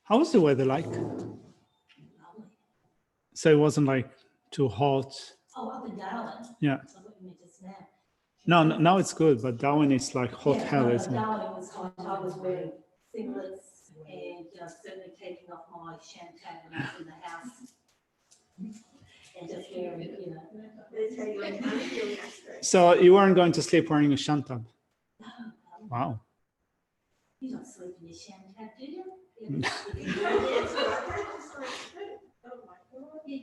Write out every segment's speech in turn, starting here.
How was the weather like? So it wasn't like too hot. Oh, up in Darwin. Yeah. So what you meant just now. No, now it's good, but Darwin is like hot hell, no, isn't it? Darwin was hot. I was wearing singlets and certainly taking off my shantak when I was in the house. And just wearing, So you weren't going to sleep wearing a shantab? Wow. You don't sleep in your shantak, do you? You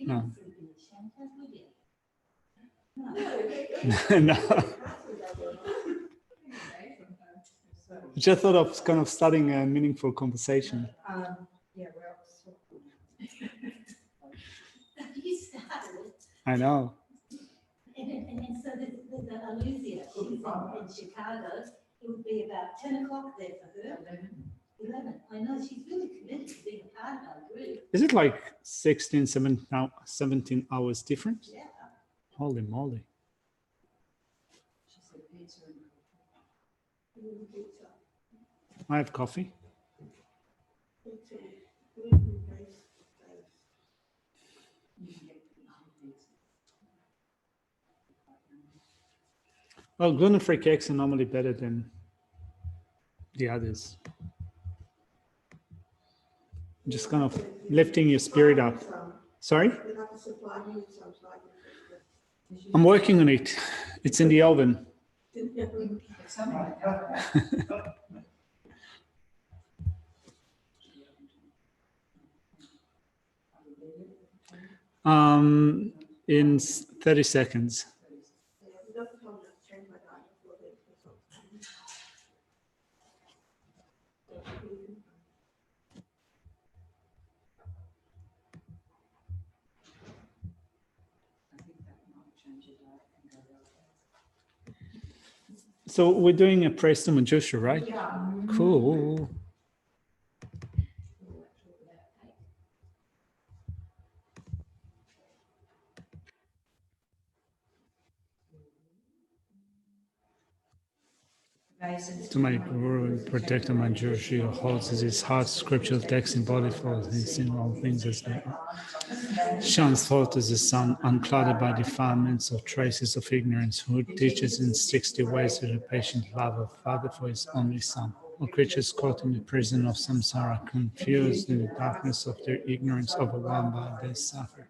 No. don't sleep in your shantak, would you? No. I just thought of kind of starting a meaningful conversation. You started. I know. And so the Alicia, she's in Chicago. It would be about 10 o'clock there for her. 11. I know she's really committed to being a part of our group. Is it like 16, 17 hours different? Yeah. Holy moly. I have coffee. Well, gluten-free cakes are normally better than the others. Just kind of lifting your spirit up. Sorry? I'm working on it. It's in the oven. In 30 seconds. So we're doing a Presta Manjusha, right? Yeah. Cool. To my Guru, protector Manjushri, who holds as his heart scriptural text embodied for his in all things as they are. Shines forth as the sun, unclouded by defilements or traces of ignorance, who teaches in 60 ways with a patient love of Father for his only Son. All creatures caught in the prison of samsara, confused in the darkness of their ignorance, overwhelmed by their suffering.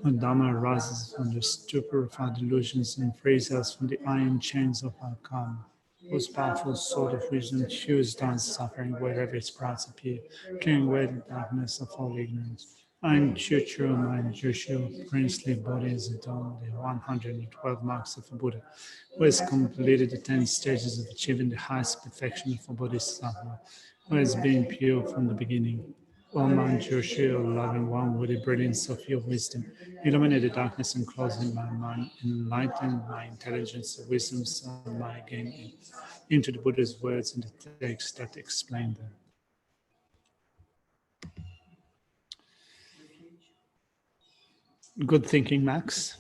When Dhamma arises from the stupor of our delusions and frees us from the iron chains of our karma, whose powerful sword of wisdom hews down suffering wherever its sprouts appear, clearing away the darkness of all ignorance. Ein Chuchu, mein Jushu, princely body is adorned, the 112 marks of a Buddha, who has completed the 10 stages of achieving the highest perfection of a Bodhisattva, who has been pure from the beginning. O man Joshua, loving one with the brilliance of your wisdom, illuminate the darkness and closing my mind, enlighten my intelligence, the wisdom of my gain into the Buddha's words and the texts that explain them. Good thinking, Max.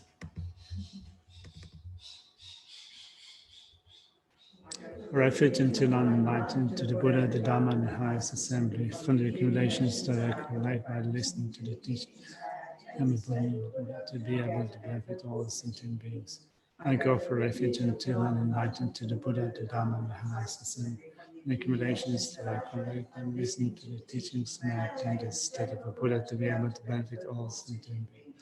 Refuge until I'm enlightened to the Buddha, the Dhamma, and the highest assembly, from the accumulations that I accumulate by listening to the teaching, to be able to benefit all sentient beings. I go for refuge until I'm enlightened to the Buddha, the Dhamma, and the highest assembly. The accumulations that I accumulate by listening to the teachings, and I attain the state of a Buddha to be able to benefit all sentient beings.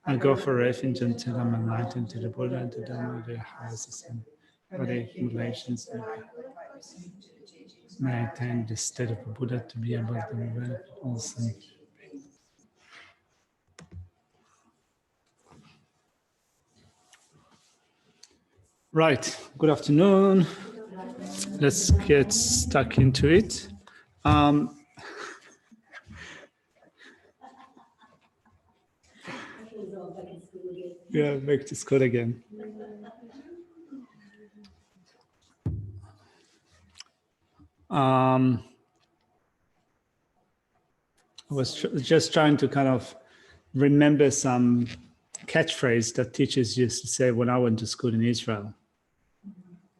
I go for refuge until I'm enlightened to the Buddha, the Dhamma, the highest assembly. For the accumulations, may I attain the state of a Buddha to be able to benefit all sentient beings. Right, good afternoon. Let's get stuck into it. was all back in school again. Yeah, back to school again. I was just trying to kind of remember some catchphrase that teachers used to say when I went to school in Israel.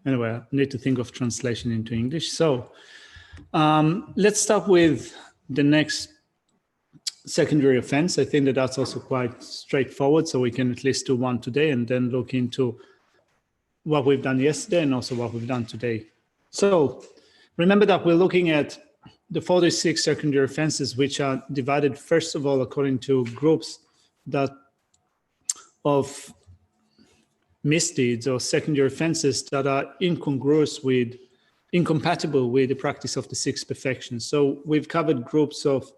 Anyway, I need to think of translation into English. So let's start with the next secondary offense. I think that that's also quite straightforward, so we can at least do one today and then look into what we've done yesterday and also what we've done today. So remember that we're looking at the 46 secondary offenses, which are divided, first of all, according to groups that of misdeeds or secondary offenses that are incongruous with, incompatible with the practice of the six perfections. So we've covered groups of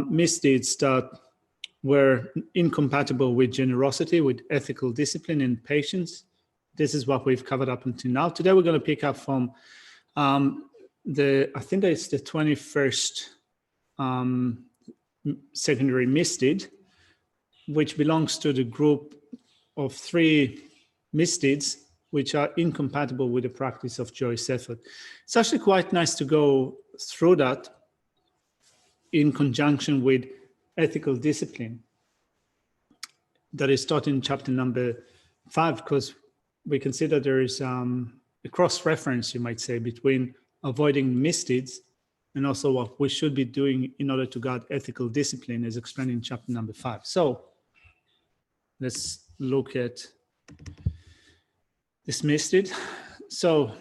misdeeds that were incompatible with generosity, with ethical discipline and patience. This is what we've covered up until now. Today we're going to pick up from I think it's the 21st secondary misdeed, which belongs to the group of 3 misdeeds which are incompatible with the practice of joyous effort. It's actually quite nice to go through that in conjunction with ethical discipline that is taught in chapter number 5, because we can see that there is a cross-reference, you might say, between avoiding misdeeds and also what we should be doing in order to guard ethical discipline, as explained in chapter number 5. So let's look at this misdeed. So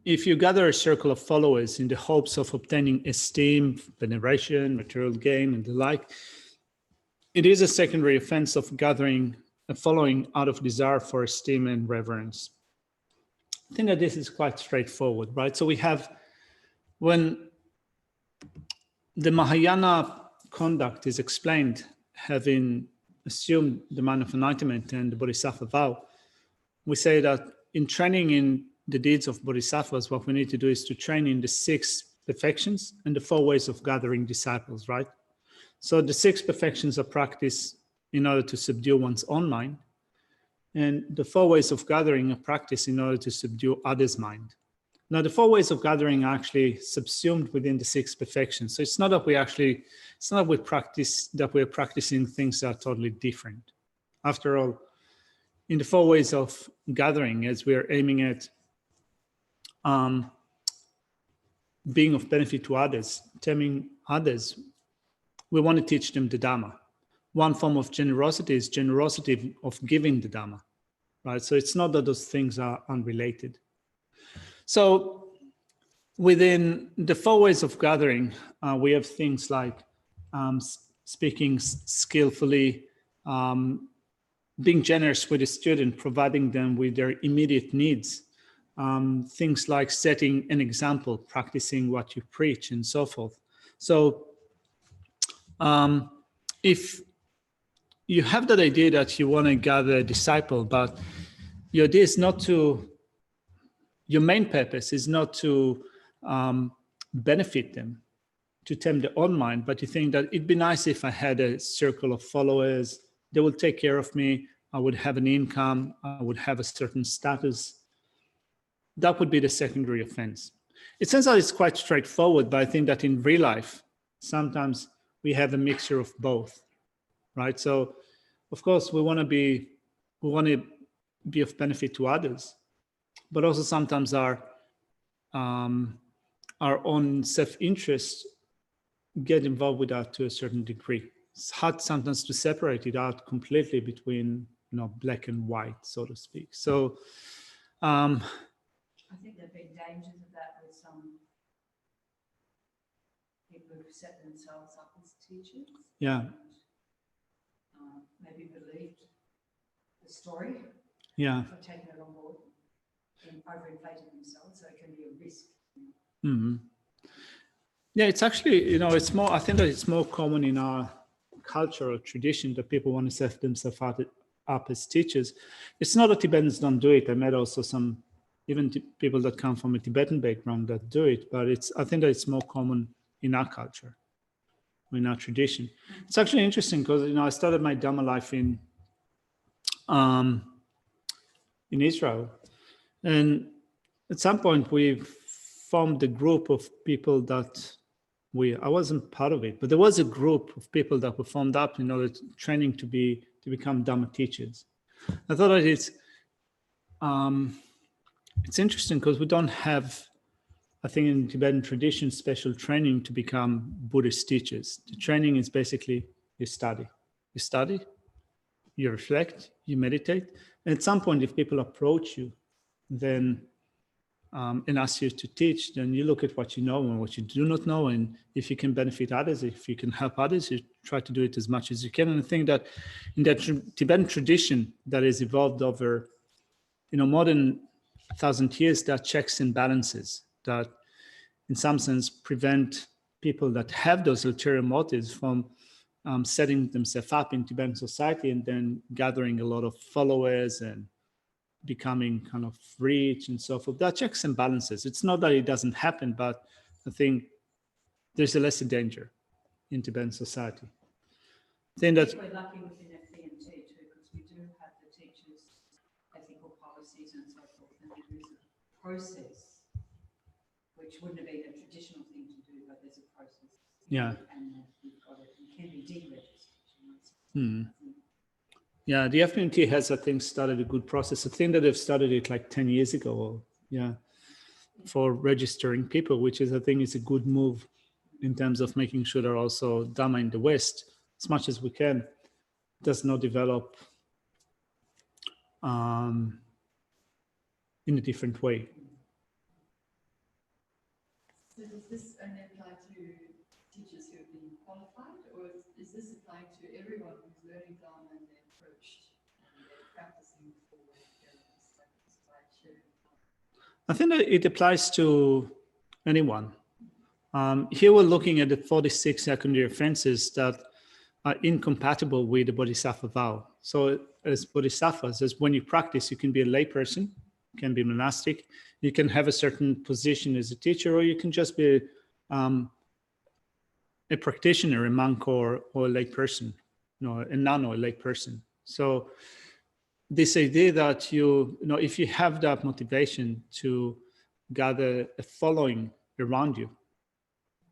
if you gather a circle of followers in the hopes of obtaining esteem, veneration, material gain, and the like, it is a secondary offense of gathering a following out of desire for esteem and reverence. I think that this is quite straightforward, right? So we have, when the Mahayana conduct is explained, having assumed the mind of enlightenment and the Bodhisattva vow, we say that in training in the deeds of Bodhisattvas, what we need to do is to train in the 6 perfections and the 4 ways of gathering disciples, right? So the 6 perfections are practiced in order to subdue one's own mind, and the 4 ways of gathering are practiced in order to subdue others' mind. Now, the 4 ways of gathering are actually subsumed within the 6 perfections. So it's not that we're practicing things that are totally different. After all, in the 4 ways of gathering, as we are aiming at being of benefit to others, telling others, we want to teach them the Dhamma. One form of generosity is generosity of giving the Dhamma, right? So it's not that those things are unrelated. So within the 4 ways of gathering, we have things like speaking skillfully, being generous with a student, providing them with their immediate needs, things like setting an example, practicing what you preach, and so forth. So if you have that idea that you want to gather a disciple, but your idea is not to, your main purpose is not to benefit them, to tame their own mind, but you think that it'd be nice if I had a circle of followers, they will take care of me, I would have an income, I would have a certain status. That would be the secondary offense. It turns out it's quite straightforward, but I think that in real life, sometimes we have a mixture of both, right? So, of course, we want to be of benefit to others, but also sometimes our own self-interest get involved with that to a certain degree. It's hard sometimes to separate it out completely between, black and white, so to speak. So, I think there've been dangers of that with some people who've set themselves up as teachers. Yeah. And, maybe believed the story. Yeah. Or taken it on board and overinflated themselves, so it can be a risk. Mm-hmm. Yeah, it's actually, it's more, I think that it's more common in our culture or tradition that people want to set themselves up as teachers. It's not that Tibetans don't do it. I met also some, even people that come from a Tibetan background that do it, but I think that it's more common in our culture. in our tradition. It's actually interesting because, you know, I started my Dharma life in Israel, and at some point we formed a group of people that I wasn't part of it, but there was a group of people that were formed up in order training to become Dharma teachers. I thought that it's interesting because we don't have, I think in Tibetan tradition, special training to become Buddhist teachers. The training is basically you study, you reflect, you meditate. And at some point, if people approach you, then and ask you to teach, then you look at what you know and what you do not know. And if you can benefit others, if you can help others, you try to do it as much as you can. And I think that in that Tibetan tradition that has evolved over, you know, more than 1,000 years, there are checks and balances that in some sense prevent people that have those ulterior motives from setting themselves up in Tibetan society and then gathering a lot of followers and becoming kind of rich and so forth. There are checks and balances. It's not that it doesn't happen, but I think there's a lesser danger in Tibetan society. I think that we're lucky within FBMT too, because we do have the teachers' ethical policies and so forth, and there is a process which wouldn't have been a traditional thing to do, but there's a process. Yeah. And we've got it. It can be deregistered. Yeah, the FBMT has, I think, started a good process. I think that they've started it like 10 years ago, or, for registering people, which is, I think, is a good move in terms of making sure that also Dharma in the West, as much as we can, does not develop in a different way. So does this only apply to teachers who have been qualified, or is this applying to everyone who's learning Dharma and they're approached and they're practicing before I think that it applies to anyone. Here we're looking at the 46 secondary offenses that are incompatible with the Bodhisattva vow. So as Bodhisattvas, as when you practice, you can be a layperson, you can be monastic, you can have a certain position as a teacher, or you can just be a practitioner, a monk, or a layperson, a nun or a layperson. So this idea that if you have that motivation to gather a following around you,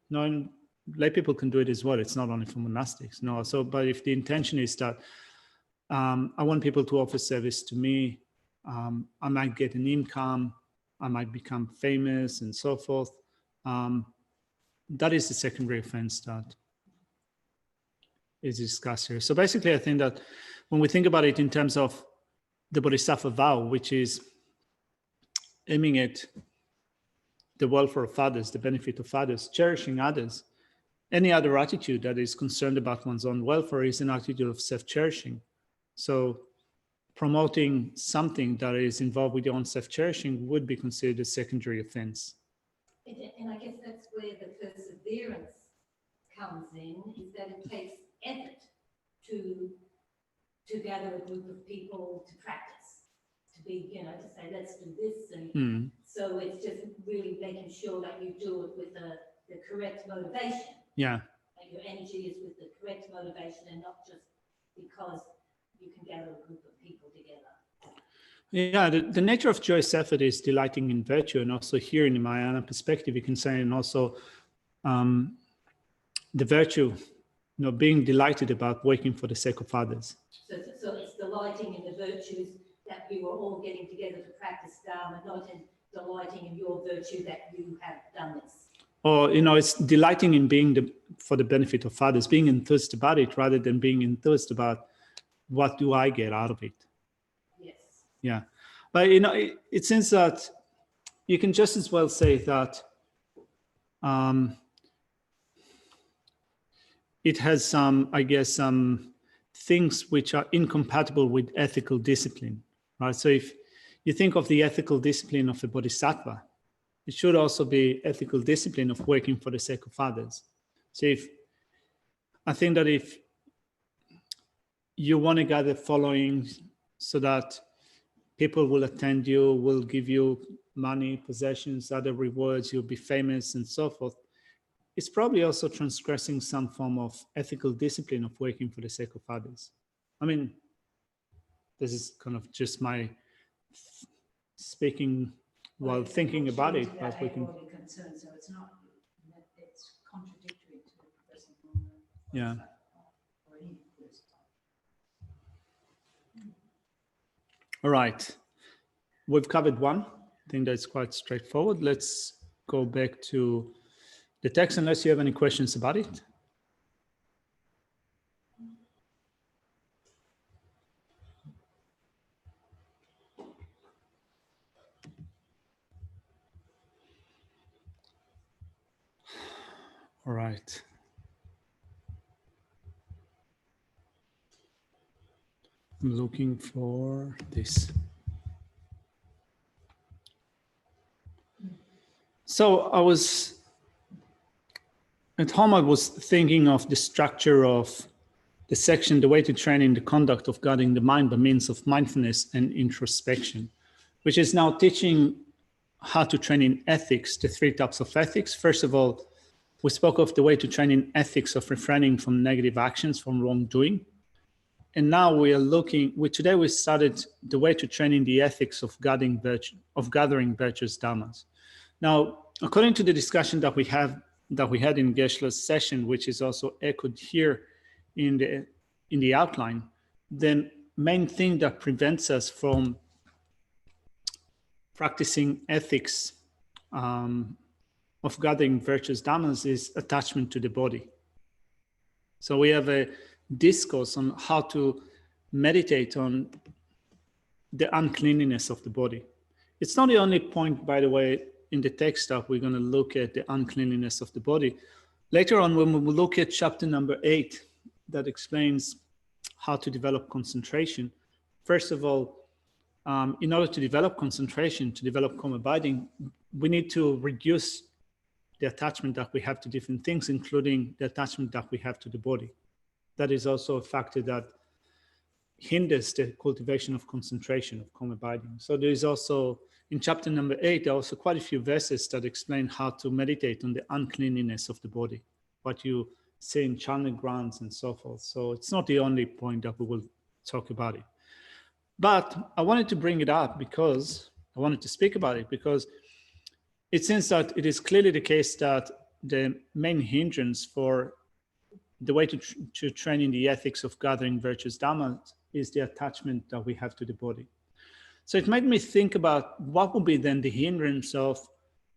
and lay people can do it as well. It's not only for monastics. But if the intention is that I want people to offer service to me, I might get an income, I might become famous and so forth. That is the secondary offense that is discussed here. So basically, I think that when we think about it in terms of the Bodhisattva vow, which is aiming at the welfare of others, the benefit of others, cherishing others, any other attitude that is concerned about one's own welfare is an attitude of self-cherishing. So promoting something that is involved with your own self-cherishing would be considered a secondary offense. And I guess that's where the perseverance comes in, is that it takes effort to gather a group of people to practice, to be, to say, let's do this. And so it's just really making sure that you do it with the correct motivation. Yeah. That your energy is with the correct motivation and not just because you can gather a group of people together. Yeah, the nature of joyous effort is delighting in virtue, and also here in the Mahayana perspective, you can say, and also the virtue, being delighted about working for the sake of others. So it's delighting in the virtues that you are all getting together to practice Dharma, not in delighting in your virtue that you have done this. Or, it's delighting in being for the benefit of others, being enthused about it rather than being enthused about what do I get out of it. Yes. Yeah. But, it seems that you can just as well say that it has some things which are incompatible with ethical discipline, right? So if you think of the ethical discipline of a bodhisattva, it should also be ethical discipline of working for the sake of others. So I think that if you want to gather following so that people will attend you, will give you money, possessions, other rewards, you'll be famous and so forth, it's probably also transgressing some form of ethical discipline of working for the sake of others. I mean, this is kind of just my speaking while thinking about it, but we can. Concern, so it's not, it's contradictory to progressing on the. Yeah. Or any first. All right. We've covered one. I think that's quite straightforward. Let's go back to the text unless you have any questions about it. All right. I'm looking for this. So I was at home, I was thinking of the structure of the section, the way to train in the conduct of guarding the mind by means of mindfulness and introspection, which is now teaching how to train in ethics, the 3 types of ethics. First of all, we spoke of the way to train in ethics of refraining from negative actions, from wrongdoing. And now we are looking, today we started the way to train in the ethics of gathering virtuous dhammas. Now, according to the discussion that we had in Geshe-la's session, which is also echoed here in the outline, the main thing that prevents us from practicing ethics of gathering virtuous dhammas is attachment to the body. So we have a discourse on how to meditate on the uncleanliness of the body. It's not the only point, by the way, in the text that we're going to look at the uncleanliness of the body. Later on, when we will look at chapter number 8, that explains how to develop concentration. First of all, in order to develop concentration, to develop calm abiding, we need to reduce the attachment that we have to different things, including the attachment that we have to the body. That is also a factor that hinders the cultivation of concentration, of calm abiding. So there is also, in chapter number 8, there are also quite a few verses that explain how to meditate on the uncleanliness of the body, what you say in chanting grounds and so forth. So it's not the only point that we will talk about it. But I wanted to bring it up because I wanted to speak about it because it seems that it is clearly the case that the main hindrance for the way to train in the ethics of gathering virtuous dhammas is the attachment that we have to the body. So it made me think about what would be then the hindrance of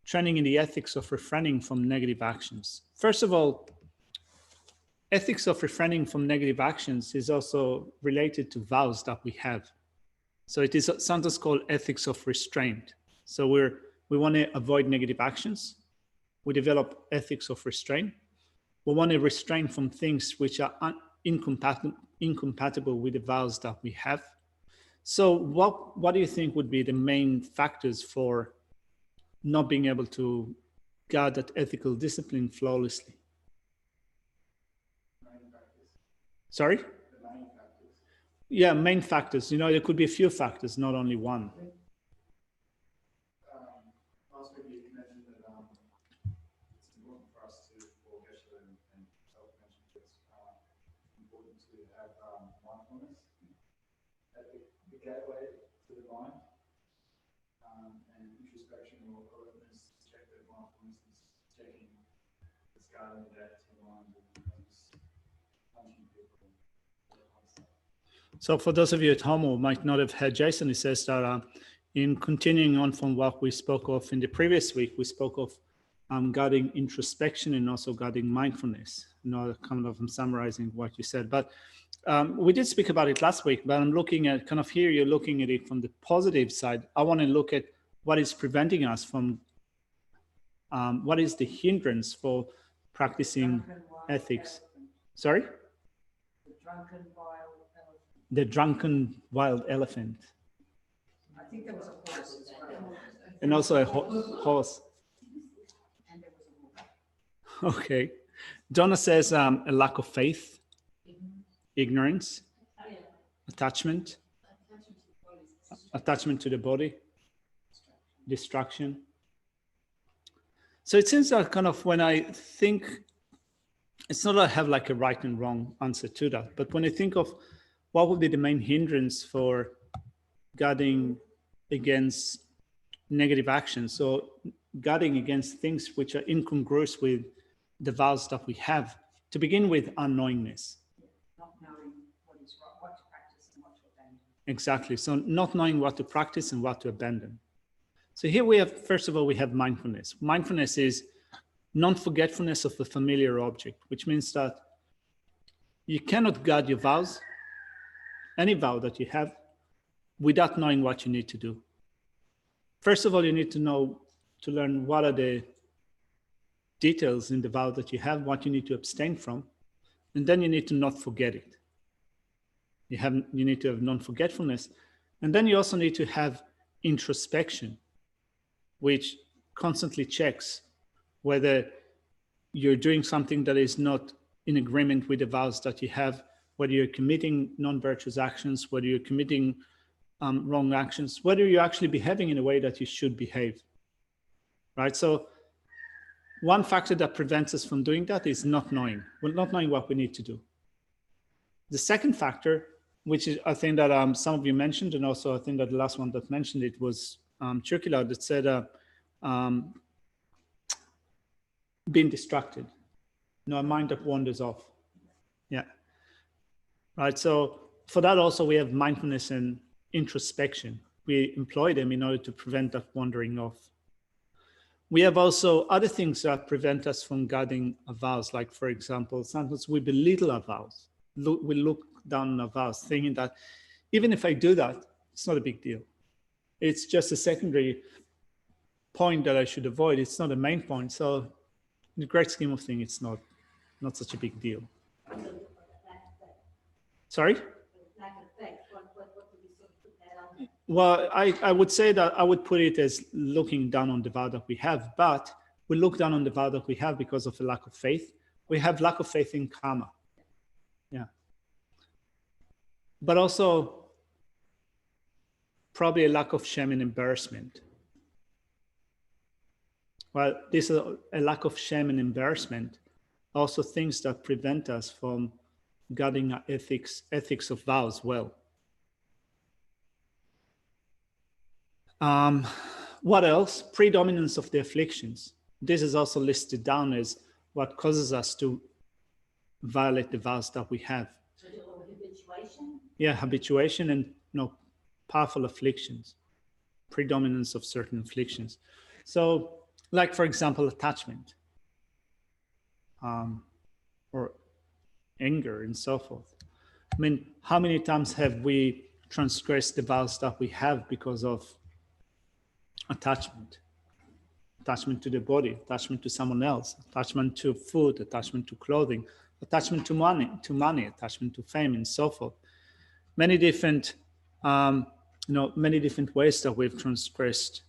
training in the ethics of refraining from negative actions. First of all, ethics of refraining from negative actions is also related to vows that we have. So it is sometimes called ethics of restraint. So we want to avoid negative actions. We develop ethics of restraint. We want to restrain from things which are incompatible with the vows that we have. So what do you think would be the main factors for not being able to guard that ethical discipline flawlessly? Sorry? Yeah, main factors. You know, there could be a few factors, not only one. Last week you mentioned that it's important for us to, for Geshe and self-mentioned, it's important to have mindfulness at the gateway to the mind, and introspection or alertness, objective mindfulness is checking, discarding that to mind and punching people. So for those of you at home who might not have heard Jason, he says that in continuing on from what we spoke of in the previous week, we spoke of guarding introspection and also guarding mindfulness. You know, kind of I'm summarizing what you said, but we did speak about it last week, but I'm looking at kind of here, you're looking at it from the positive side. I want to look at what is preventing us from, what is the hindrance for practicing ethics. Sorry? The drunken wild elephant. I think there was a horse as well. And also a horse. And there was a wolf. Okay. Donna says a lack of faith, ignorance, attachment to the body, distraction. So it seems that kind of when I think, it's not that I have like a right and wrong answer to that, but when I think of what would be the main hindrance for guarding against negative actions, so guarding against things which are incongruous with the vows that we have, to begin with, unknowingness. Not knowing what is right, what to practice and what to abandon. Exactly. So not knowing what to practice and what to abandon. So here we have, first of all, we have mindfulness. Mindfulness is non-forgetfulness of a familiar object, which means that you cannot guard your vows, any vow that you have, without knowing what you need to do. First of all, you need to know, to learn what are the details in the vow that you have, what you need to abstain from, and then you need to not forget it. You need to have non-forgetfulness, and then you also need to have introspection, which constantly checks whether you're doing something that is not in agreement with the vows that you have, whether you're committing non-virtuous actions, whether you're committing wrong actions, whether you're actually behaving in a way that you should behave, right? So one factor that prevents us from doing that is not knowing what we need to do. The second factor, which is I think that some of you mentioned, and also I think that the last one that mentioned it was Churkila, that said being distracted. A mind that wanders off. Yeah. Right. So for that also we have mindfulness and introspection. We employ them in order to prevent that wandering off. We have also other things that prevent us from guarding our vows. Like, for example, sometimes we belittle our vows. We look down on our vows, thinking that even if I do that, it's not a big deal. It's just a secondary point that I should avoid. It's not a main point. So in the great scheme of things, it's not such a big deal. Sorry? Lack of faith, what would you sort of put that on? Well, I would say that I would put it as looking down on the vow that we have, but we look down on the vow that we have because of a lack of faith. We have lack of faith in karma. Yeah. But also probably a lack of shame and embarrassment. Well, this is a lack of shame and embarrassment, also things that prevent us from guarding our ethics of vows well. What else? Predominance of the afflictions. This is also listed down as what causes us to violate the vows that we have. Or habituation? Yeah, habituation and powerful afflictions, predominance of certain afflictions. So, like for example, attachment, or anger and so forth. I mean, how many times have we transgressed the vows that we have because of attachment? Attachment to the body, attachment to someone else, attachment to food, attachment to clothing, attachment to money, attachment to fame, and so forth. Many different, many different ways that we've transgressed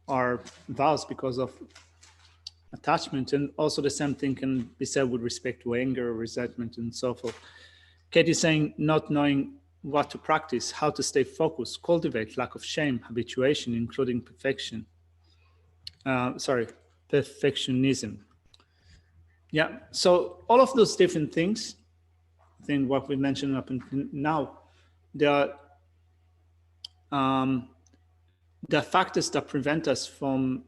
our vows because of attachment. And also the same thing can be said with respect to anger, resentment, and so forth. Kate is saying not knowing what to practice, how to stay focused, cultivate lack of shame, habituation, including perfectionism. Yeah, so all of those different things, I think what we mentioned up until now, there are factors that prevent us from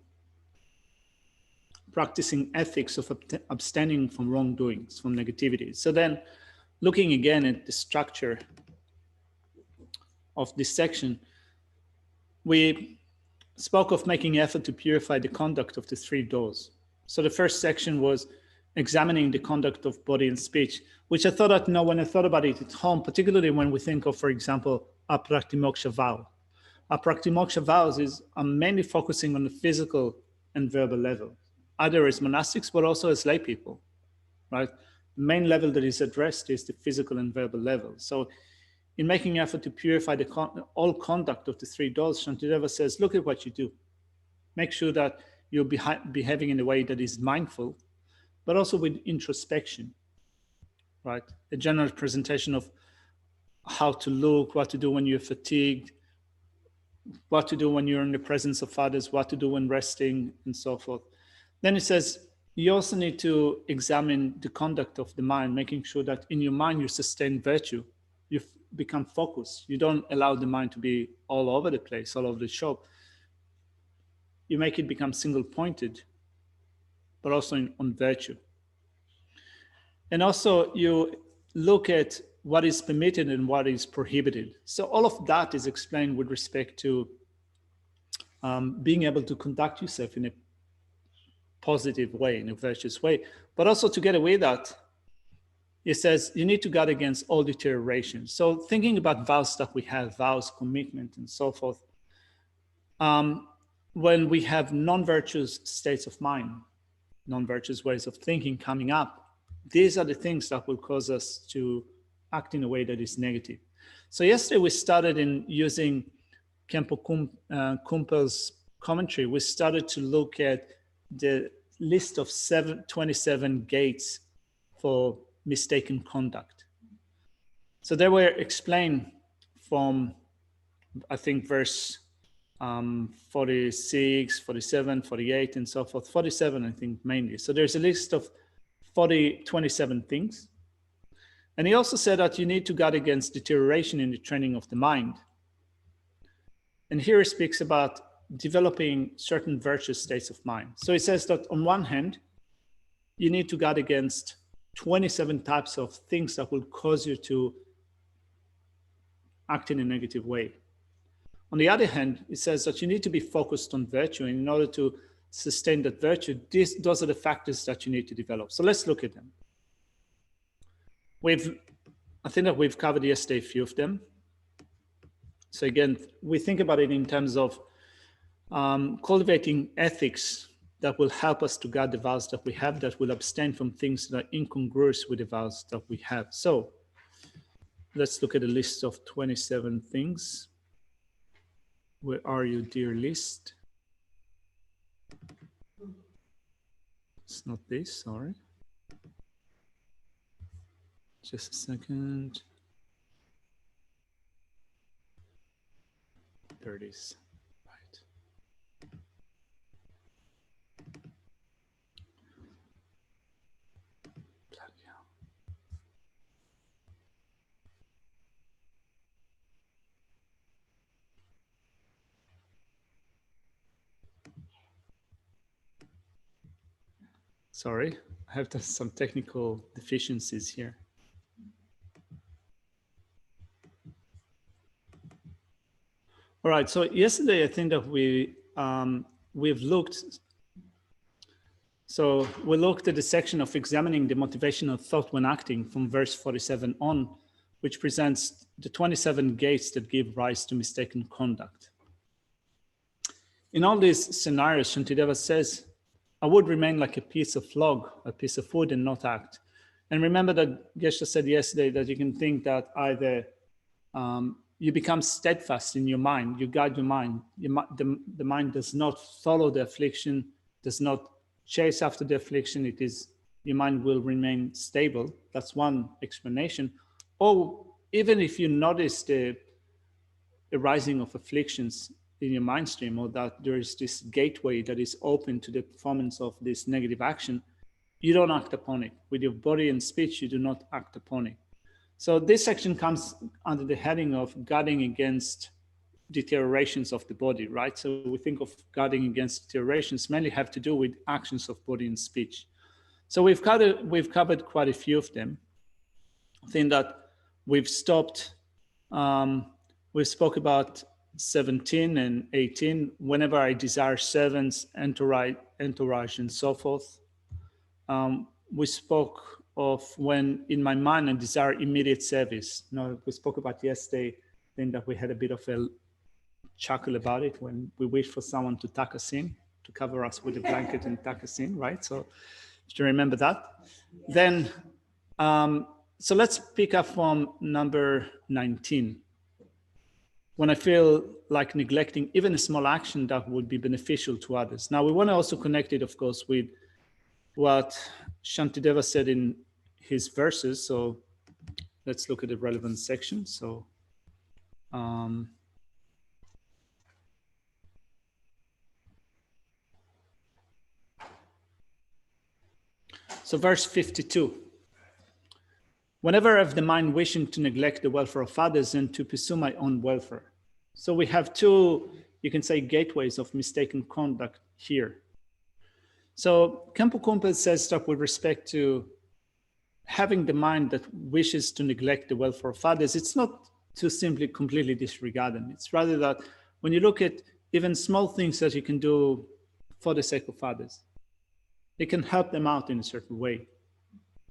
practicing ethics of abstaining from wrongdoings, from negativity. So then, looking again at the structure of this section, we spoke of making effort to purify the conduct of the three doors. So the first section was examining the conduct of body and speech, which I thought that, when I thought about it at home, particularly when we think of, for example, a praktimoksha vow. A praktimoksha vows are mainly focusing on the physical and verbal level, either as monastics, but also as lay people, right? The main level that is addressed is the physical and verbal level. So in making effort to purify all conduct of the three doors, Shantideva says, look at what you do. Make sure that you're behaving in a way that is mindful, but also with introspection, right? A general presentation of how to look, what to do when you're fatigued, what to do when you're in the presence of others, what to do when resting, and so forth. Then it says, you also need to examine the conduct of the mind, making sure that in your mind you sustain virtue. You become focused. You don't allow the mind to be all over the place, all over the shop. You make it become single pointed, but also on virtue. And also you look at what is permitted and what is prohibited. So all of that is explained with respect to being able to conduct yourself in a positive way, in a virtuous way. But also together with that, it says you need to guard against all deterioration. So thinking about vows that we have, vows, commitment, and so forth, when we have non-virtuous states of mind, non-virtuous ways of thinking coming up, these are the things that will cause us to act in a way that is negative. So yesterday we started in using Kempo Kumpel's commentary. We started to look at the list of 27 gates for mistaken conduct. So they were explained from, I think, verse 46, 47, 48, and so forth. 47, I think, mainly. So there's a list of 27 things. And he also said that you need to guard against deterioration in the training of the mind. And here he speaks about developing certain virtuous states of mind. So he says that on one hand, you need to guard against 27 types of things that will cause you to act in a negative way. On the other hand, it says that you need to be focused on virtue. And in order to sustain that virtue, those are the factors that you need to develop. So let's look at them. I think that we've covered yesterday a few of them. So again, we think about it in terms of cultivating ethics that will help us to guard the vows that we have, that will abstain from things that are incongruous with the vows that we have. So let's look at a list of 27 things. Where are you, dear list? It's not this, sorry. Just a second. There it is. Right. Bloody hell. Sorry, I have some technical deficiencies here. All right, so yesterday I think that we've looked, so we looked at the section of examining the motivation of thought when acting from verse 47 on, which presents the 27 gates that give rise to mistaken conduct. In all these scenarios, Shantideva says, I would remain like a piece of log, a piece of wood, and not act. And remember that Geshe said yesterday that you can think that either you become steadfast in your mind, you guide your mind. The mind does not follow the affliction, does not chase after the affliction. It is, your mind will remain stable. That's one explanation. Or even if you notice the arising of afflictions in your mind stream, or that there is this gateway that is open to the performance of this negative action, you don't act upon it. With your body and speech, you do not act upon it. So this section comes under the heading of guarding against deteriorations of the body, right? So we think of guarding against deteriorations mainly have to do with actions of body and speech. So we've covered quite a few of them. I think that we've stopped, we spoke about 17 and 18, whenever I desire servants, entourage, and so forth. We spoke of when in my mind I desire immediate service. We spoke about yesterday, then that we had a bit of a chuckle about it when we wish for someone to tuck us in, to cover us with a blanket and tuck us in, right? So do you remember that? Then, so let's pick up from number 19. When I feel like neglecting even a small action that would be beneficial to others. Now we want to also connect it, of course, with what Shantideva said in his verses. So let's look at the relevant section. So So verse 52. Whenever I have the mind wishing to neglect the welfare of others and to pursue my own welfare. So we have two, you can say, gateways of mistaken conduct here. So Kempo Kumpe says that with respect to having the mind that wishes to neglect the welfare of others, it's not to simply completely disregard them. It's rather that when you look at even small things that you can do for the sake of others, it can help them out in a certain way.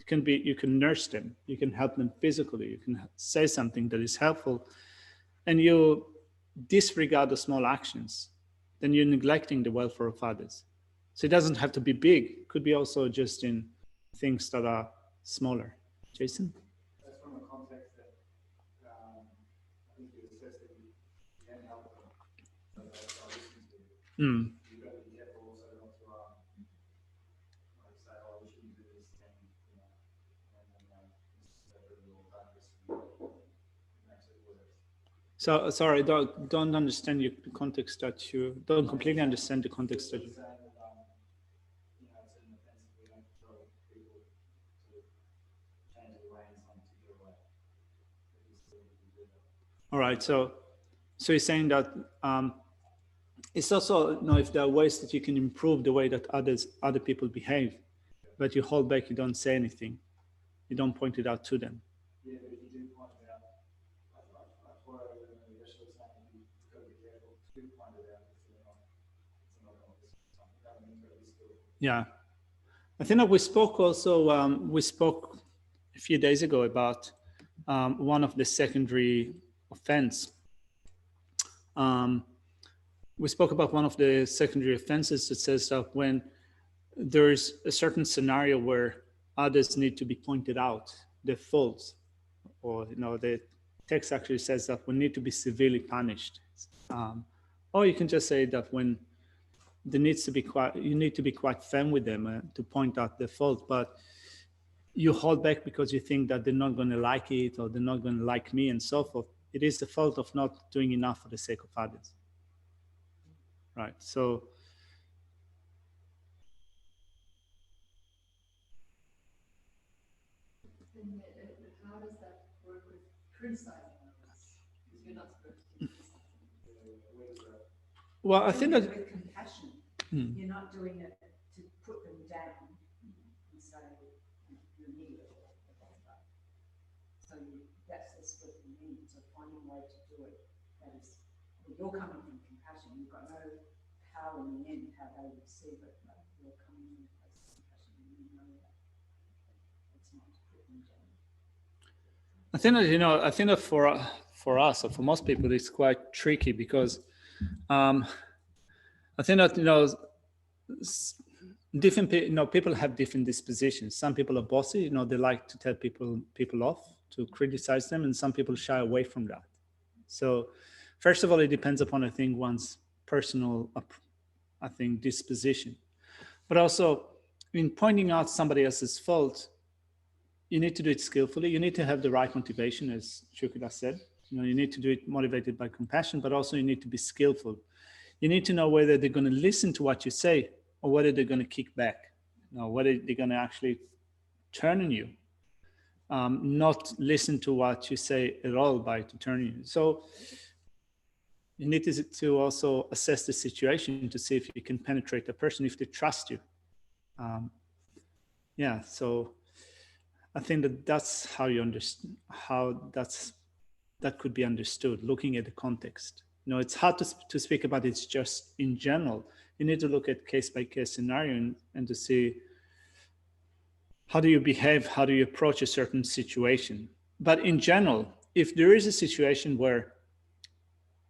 It can be, you can nurse them, you can help them physically, you can say something that is helpful, and you disregard the small actions, then you're neglecting the welfare of others. So it doesn't have to be big. It could be also just in things that are smaller. Jason? That's from a context that I think you assess that you can help them, but that's not listening to you. You've got to be careful also not to like say, oh, we shouldn't do this thing, you know, and instead of it all done, just it makes it worse. So sorry, don't understand your context that you don't completely understand the context that you. Saying that, you know, it's an offense if we don't tell people to change their ways on a particular way. But you still need to do that. All right, so you're saying that it's also, you know, if there are ways that you can improve the way that other people behave, but you hold back, you don't say anything, you don't point it out to them. Yeah, but if you do point it out, like what I was saying, you've got to be careful to point it out if you're not, it's not obvious or something. That means you've got to be skillful. Yeah, I think that we spoke also, we spoke a few days ago about one of the secondary offense. We spoke about one of the secondary offenses that says that when there's a certain scenario where others need to be pointed out, their faults, or, you know, the text actually says that we need to be severely punished. Or you can just say that when there needs to be you need to be quite firm with them to point out their fault, but you hold back because you think that they're not going to like it or they're not going to like me and so forth. It is the fault of not doing enough for the sake of others. Right, so Then how does that work with criticizing others? Because you're not supposed to criticize them. well, I think that With compassion, you're not doing it to put them down and say you need it or whatever. So that's the split you need. So finding a way to do it that is, well, you're coming from compassion. You've got no power in the end how they receive it, but you're coming from a place of compassion and you know that it's not to put them down. I think that, you know, I think that for us or for most people, it's quite tricky because I think that, you know, different people, you know, people have different dispositions. Some people are bossy, you know, they like to tell people off, to criticize them, and some people shy away from that. So first of all, it depends upon, I think, one's personal, I think, disposition. But also, in pointing out somebody else's fault, you need to do it skillfully. You need to have the right motivation, as Shukida said. You know, you need to do it motivated by compassion, but also you need to be skillful. You need to know whether they're going to listen to what you say or whether they're going to kick back. You know, whether they're going to actually turn on you, not listen to what you say at all by turning you. So you need to also assess the situation to see if you can penetrate the person, if they trust you. Yeah, so I think that's how you understand, how that could be understood, looking at the context. You know, it's hard to speak about it just in general. You need to look at case-by-case scenario and to see how do you behave, how do you approach a certain situation. But in general, if there is a situation where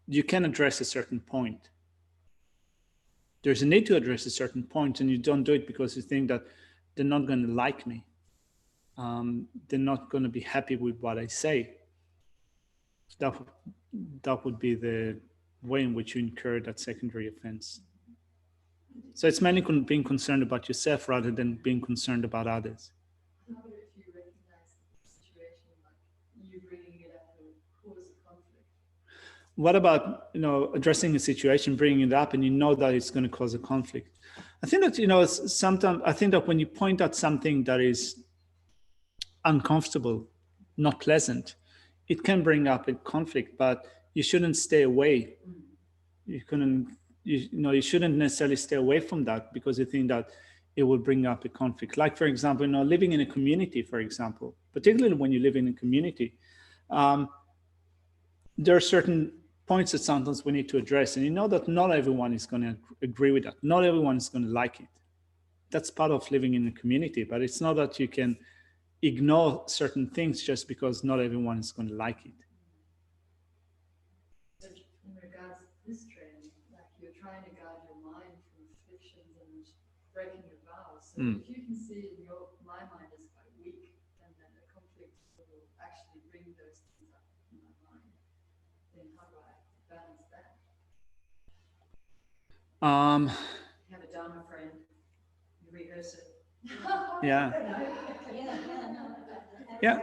you can address a certain point, there's a need to address a certain point, and you don't do it because you think that they're not going to like me. They're not going to be happy with what I say. That would be the way in which you incur that secondary offense. So it's mainly being concerned about yourself rather than being concerned about others. How about if you recognize the situation, like you bringing it up will cause a conflict? What about, you know, addressing a situation, bringing it up, and you know that it's going to cause a conflict? I think that, sometimes I think that when you point out something that is uncomfortable, not pleasant, it can bring up a conflict, but you shouldn't stay away. You shouldn't necessarily stay away from that because you think that it will bring up a conflict. Like, for example, living in a community, for example, particularly when you live in a community, there are certain points that sometimes we need to address, and you know that not everyone is going to agree with that. Not everyone is going to like it. That's part of living in a community, but it's not that you can ignore certain things just because not everyone is going to like it. In regards to this training, like you're trying to guide your mind from afflictions and breaking your vows. So if you can see my mind is quite weak, then the conflict will actually bring those things up in my mind. Then how do I balance that? You have a Dharma friend, you rehearse it. Yeah. Yeah.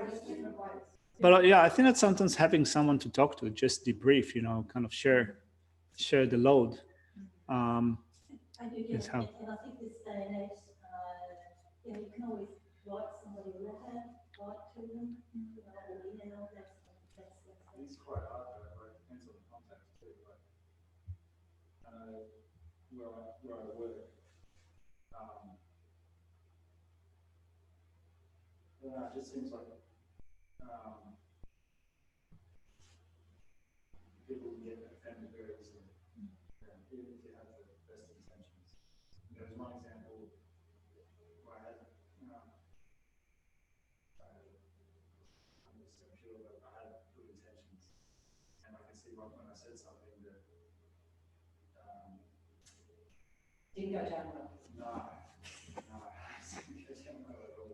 But I think that sometimes having someone to talk to, just debrief, kind of share the load. I do get Is it, how- and I think this day and age, you can always write somebody a letter, write to them, or email, It's quite hard though, it depends on the context too, like, I know where I work, it just seems like, people get offended very easily, even if you have the best intentions. There was one example where I had, I'm just so sure that I had good intentions, and I can see when I said something that, didn't go down well. no, it didn't go at all.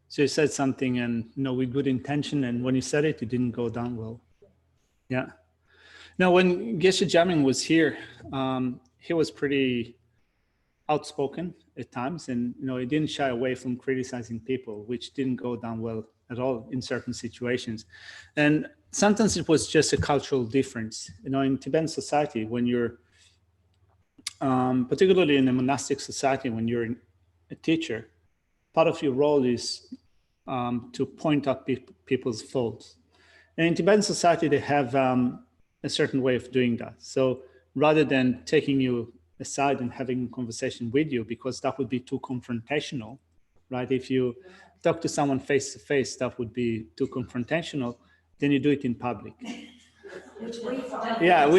So you said something and with good intention, and when you said it, it didn't go down well. Yeah. Now, when Geshe Jamming was here, he was pretty outspoken at times, and he didn't shy away from criticizing people, which didn't go down well at all in certain situations. And sometimes it was just a cultural difference. In Tibetan society, when you're particularly in a monastic society, when you're a teacher, part of your role is to point out people's faults. And in Tibetan society, they have a certain way of doing that. So rather than taking you aside and having a conversation with you, because that would be too confrontational, right? If you talk to someone face to face, that would be too confrontational. Then you do it in public. Which we find.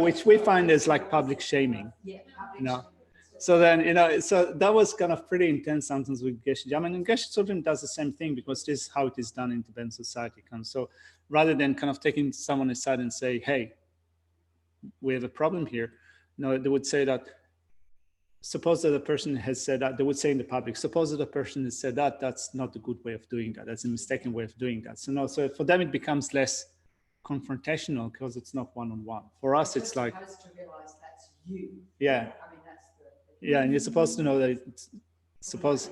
Which we find is like public shaming. So then, so that was kind of pretty intense sometimes with Geshe Jamming, and Geshe Tsogchen does the same thing because this is how it is done in Tibetan society. So rather than kind of taking someone aside and say, hey, we have a problem here, they would say that, suppose that a person has said that, they would say in the public, suppose that a person has said that, that's not a good way of doing that. That's a mistaken way of doing that. So for them, it becomes less confrontational because it's not one-on-one. For us, it's like, You're supposed to realize that's you. yeah. I mean, that's the. Yeah, and you're supposed to know that it's supposed.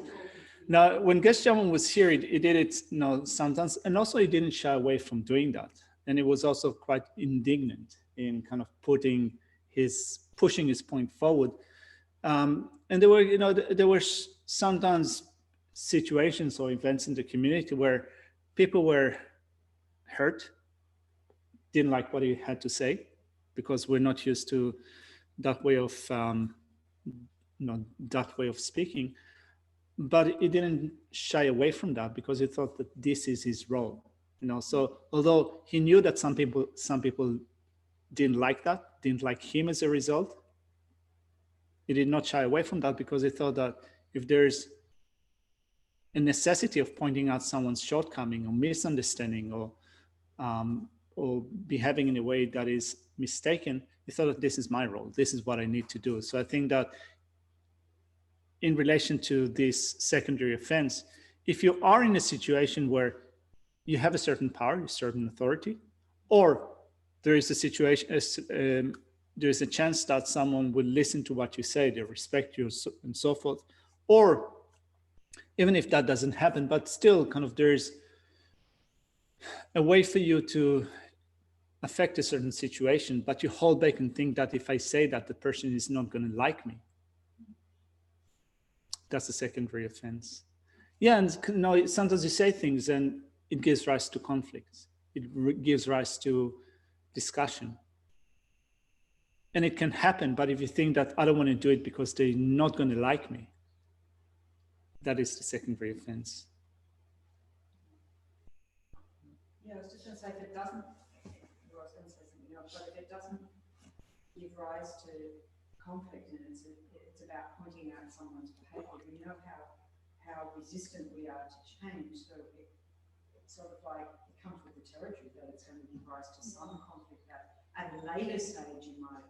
Now, when Geshe Jamming was here, he did it, sometimes, and also he didn't shy away from doing that. And he was also quite indignant in kind of pushing his point forward. And there were sometimes situations or events in the community where people were hurt, didn't like what he had to say, because we're not used to that way of that way of speaking. But he didn't shy away from that because he thought that this is his role. So although he knew that some people didn't like that, didn't like him as a result, he did not shy away from that because he thought that if there's a necessity of pointing out someone's shortcoming or misunderstanding or behaving in a way that is mistaken, he thought that this is my role, this is what I need to do. So I think that in relation to this secondary offense, if you are in a situation where you have a certain power, a certain authority, or there is a situation, there is a chance that someone will listen to what you say, they respect you, and so forth, or even if that doesn't happen, but still kind of there's a way for you to affect a certain situation, but you hold back and think that if I say that, the person is not going to like me. That's a secondary offense. Yeah, and no, sometimes you say things and it gives rise to conflicts. It gives rise to discussion. And it can happen, but if you think that I don't want to do it because they're not going to like me, that is the secondary offense. Yeah, I was just going to say, if it doesn't, well, I was going to say something else, but if it doesn't give rise to conflict, and it's about pointing out someone's behaviour, we know how resistant we are to change, so it's sort of like it comes with the territory that it's going to give rise to some conflict that at a later stage you might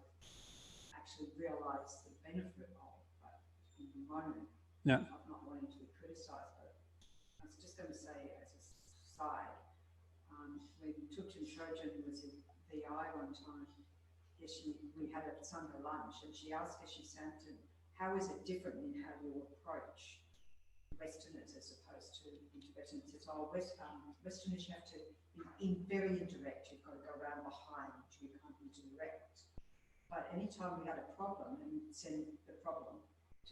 actually realise the benefit of, but in the moment, Yeah. I'm not wanting to be criticised, but I was just going to say as a side, when Tupten Trojan was in VI one time, we had a Sunday lunch, and she asked Geshe Sampson, how is it different in how you approach Westerners as opposed to Tibetans? It's Westerners, you have to be very indirect, you've got to go around behind, you can't be direct. But anytime we had a problem and send the problem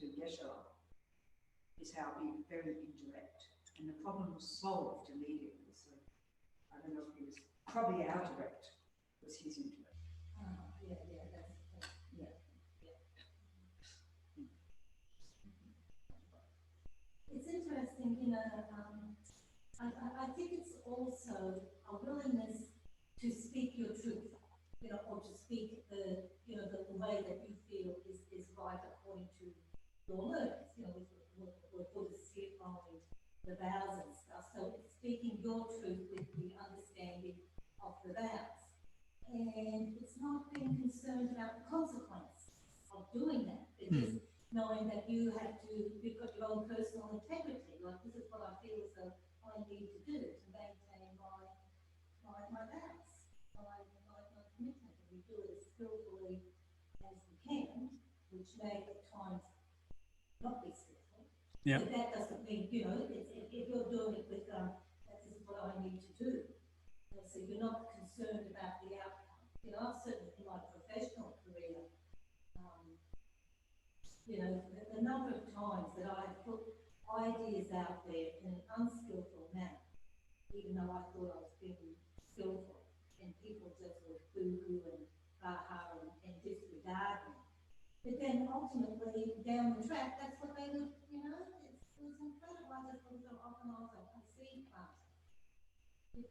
to Geshe, is how be very indirect. And the problem was solved immediately. So I don't know if he was probably our direct, was his indirect. It's interesting, I think it's also a willingness to speak your truth, or to speak the way that you feel is right according to your learnings, with Buddhists here following the vows and stuff. So it's speaking your truth with the understanding of the vows. And it's not being concerned about the consequence of doing that. It's just knowing that you've got your own personal integrity. Like, this is what I feel as though I need to do to maintain my vows, my commitment. And we do it as skillfully as we can, which may at times not be skillful. Yeah. But that doesn't mean, if you're doing it with, this is what I need to do. So you're not concerned about the outcome. I've certainly in my professional career, the number of times that I've put ideas out there in an unskillful manner, even though I thought I was being skillful, and people just were boo-hoo and ha-ha and disregard me. But then ultimately, down the track, that's what they would, it was incredible. I just thought so often I was a seed planter. You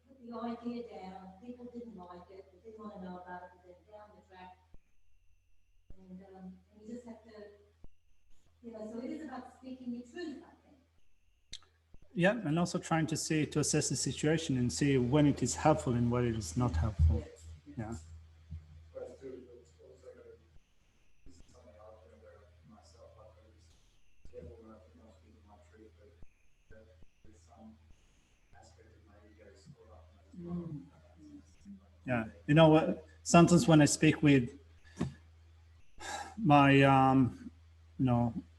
put the idea down, people didn't like it, they didn't want to know about it, but then down the track, and you just have to, so it is about speaking your truth, I think. Yeah, and also trying to assess the situation and see when it is helpful and when it is not helpful. Yeah. But it's also got to, this is something I've learned about myself. I've got to be careful when I think I'm speaking my truth, but there's some aspect of my ego caught up in it. Yeah, sometimes when I speak with my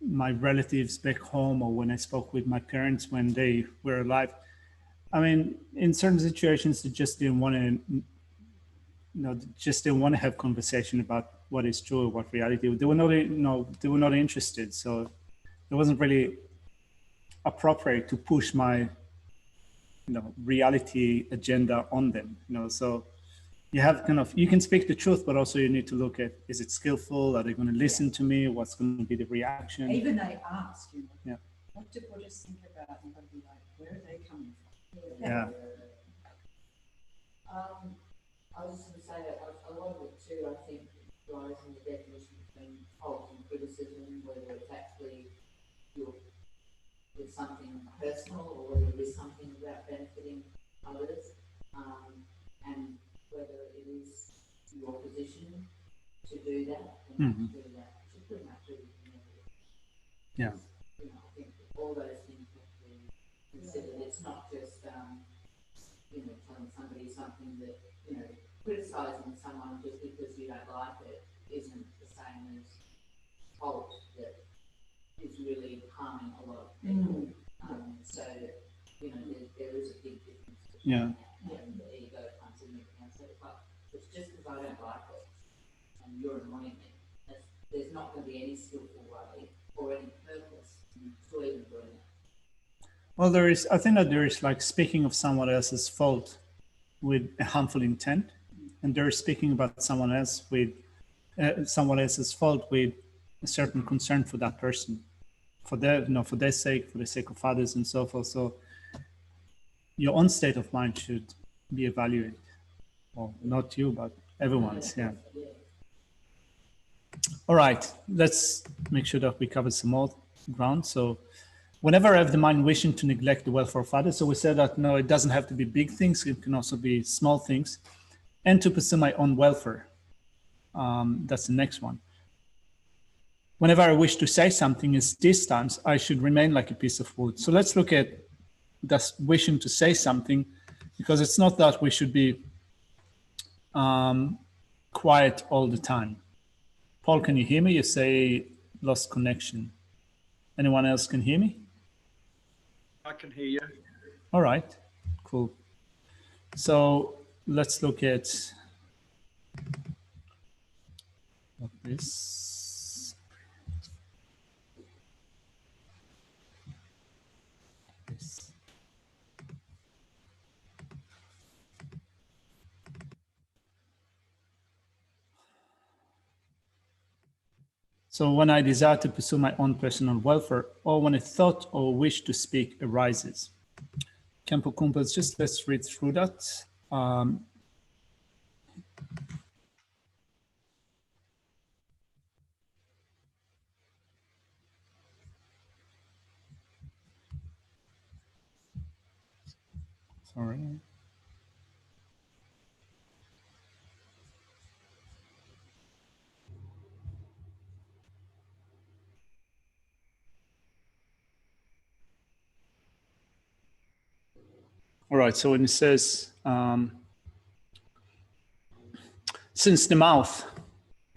my relatives back home, or when I spoke with my parents when they were alive, I mean, in certain situations, they just didn't want to, have conversation about what is true, what reality. They were not interested. So it wasn't really appropriate to push my, reality agenda on them. So you have you can speak the truth, but also you need to look at, is it skillful? Are they going to listen to me? What's going to be the reaction? Even they ask, Yeah. What do Buddhists think about? You've got to be like, where are they coming from? Yeah. I was just going to say that a lot of it too, I think, lies in the definition between fault and criticism, whether it's actually it's something personal or whether it is something about benefiting others, and whether it is your position to do that and not to do that, which is pretty much everything. Yeah. I think all those things have to be considered. It's not just, telling somebody something that, criticising someone just because you don't like it isn't the same as fault that is really harming a lot of people. So, there is a big difference between that and the ego comes in and says, but it's just because I don't like it and you're annoying me. There's not going to be any skillful way or any purpose Well, I think that there is like speaking of someone else's fault with a harmful intent, and there is speaking about someone else with someone else's fault with a certain concern for that person, for their, for their sake, for the sake of others, and so forth. So your own state of mind should be evaluated. Well, not you, but everyone's. Yeah. All right. Let's make sure that we cover some more ground. So whenever I have the mind wishing to neglect the welfare of others, so we said that no, it doesn't have to be big things, it can also be small things, and to pursue my own welfare. That's the next one. Whenever I wish to say something, is these times I should remain like a piece of wood. So let's look at this wishing to say something, because it's not that we should be quiet all the time. Paul, can you hear me? You say lost connection. Anyone else can hear me? I can hear you. All right, cool. So let's look at this. So when I desire to pursue my own personal welfare, or when a thought or wish to speak arises. Campo Kumpels, just let's read through that. Sorry. All right, so when it says, since the mouth,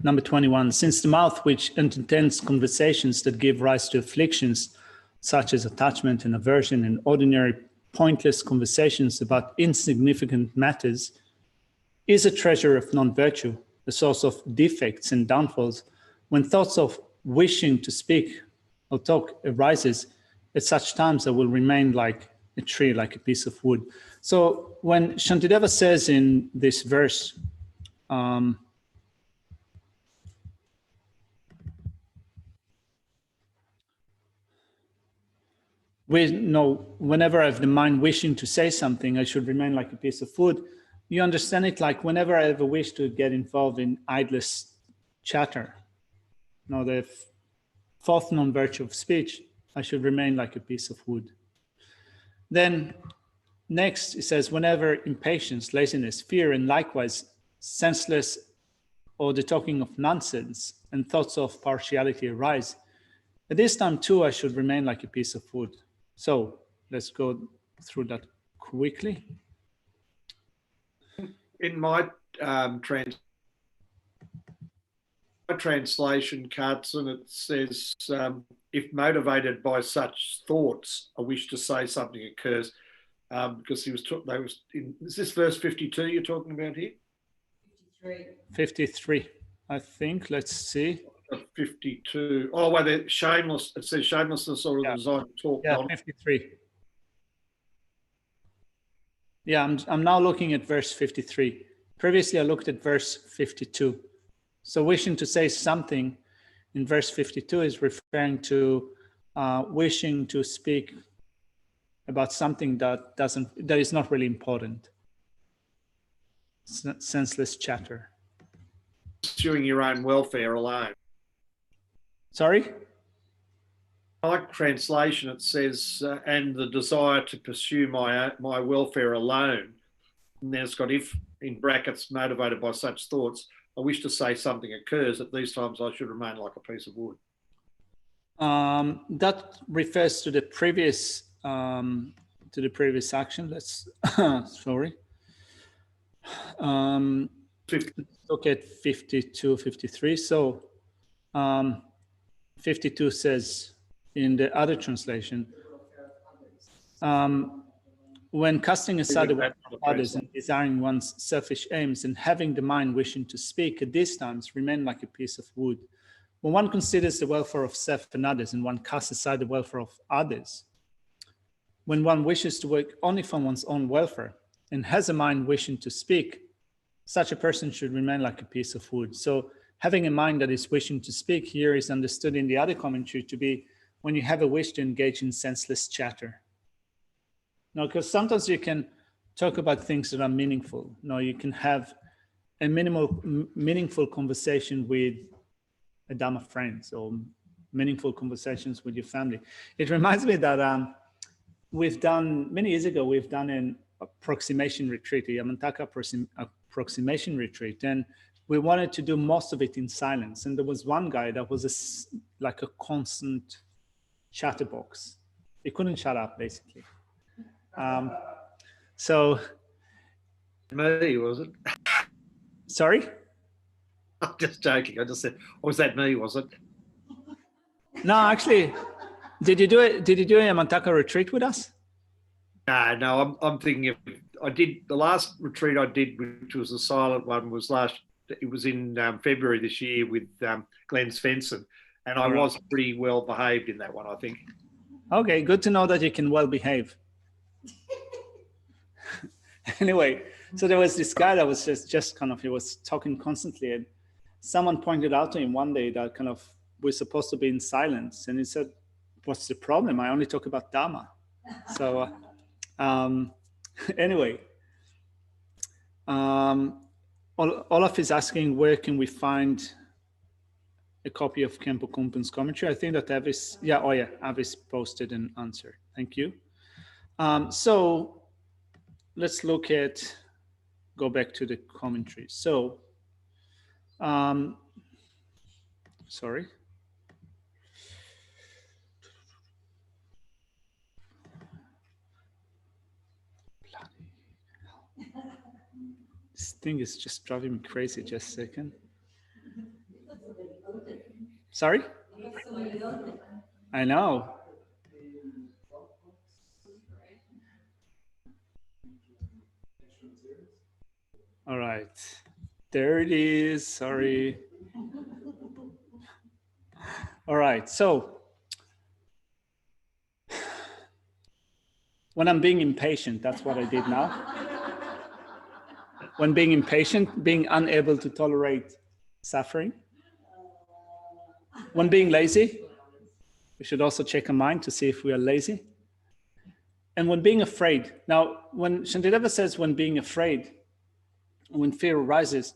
number 21, since the mouth which entertains conversations that give rise to afflictions, such as attachment and aversion and ordinary pointless conversations about insignificant matters, is a treasure of non-virtue, a source of defects and downfalls, when thoughts of wishing to speak or talk arises, at such times I will remain like a tree, like a piece of wood. So when Shantideva says in this verse, whenever I have the mind wishing to say something, I should remain like a piece of wood. You understand it like whenever I have a wish to get involved in idless chatter, the fourth non-virtue of speech, I should remain like a piece of wood. Then next, it says, whenever impatience, laziness, fear, and likewise senseless or the talking of nonsense and thoughts of partiality arise, at this time too, I should remain like a piece of wood. So let's go through that quickly. In my translation, Carson, it says, if motivated by such thoughts, a wish to say something occurs. Because is this verse 52 you're talking about here? 53, I think. Let's see. 52. Oh, well, it says shamelessness or the desire to talk. Yeah, 53. Yeah, I'm now looking at verse 53. Previously, I looked at verse 52. So wishing to say something in verse 52 is referring to wishing to speak about something that is not really important. Senseless chatter. Pursuing your own welfare alone. Sorry? Like translation, it says, and the desire to pursue my welfare alone. And then it's got, if, in brackets, motivated by such thoughts, I wish to say something occurs. At these times, I should remain like a piece of wood. That refers to the previous action. Let's sorry. Let's look at 52, 53. So 52 says in the other translation, when casting aside the welfare of others and desiring one's selfish aims and having the mind wishing to speak, at these times remain like a piece of wood. When one considers the welfare of self and others and one casts aside the welfare of others, when one wishes to work only for one's own welfare and has a mind wishing to speak, such a person should remain like a piece of wood. So having a mind that is wishing to speak here is understood in the other commentary to be when you have a wish to engage in senseless chatter. Now, because sometimes you can talk about things that are meaningful. Now, you can have a meaningful conversation with a Dhamma friends or meaningful conversations with your family. It reminds me that we've done, many years ago, we've done an approximation retreat, the Yamantaka approximation retreat, and we wanted to do most of it in silence. And there was one guy that was like a constant chatterbox. He couldn't shut up, basically. So, Me, was it? sorry? I'm just joking. I just said, or was that me, was it? No, actually, did you do it? Did you do a Yamantaka retreat with us? No, I'm thinking of, I did, the last retreat I did, which was a silent one, was it was in February this year with Glenn Svensson, and I was pretty well behaved in that one, I think. Okay, good to know that you can well behave. Anyway, so there was this guy that was just kind of, he was talking constantly, and someone pointed out to him one day that kind of, we're supposed to be in silence. And he said, what's the problem? I only talk about Dhamma. So anyway, Olaf is asking, where can we find a copy of Khenpo Kumpun's commentary? I think that Avis posted an answer. Thank you. So let's go back to the commentary. So, sorry. This thing is just driving me crazy. Just a second. Sorry? I know. All right. There it is. Sorry. All right. So when I'm being impatient, that's what I did now. When being impatient, being unable to tolerate suffering. When being lazy, we should also check our mind to see if we are lazy. And when being afraid. Now, when Shantideva says when being afraid, when fear arises,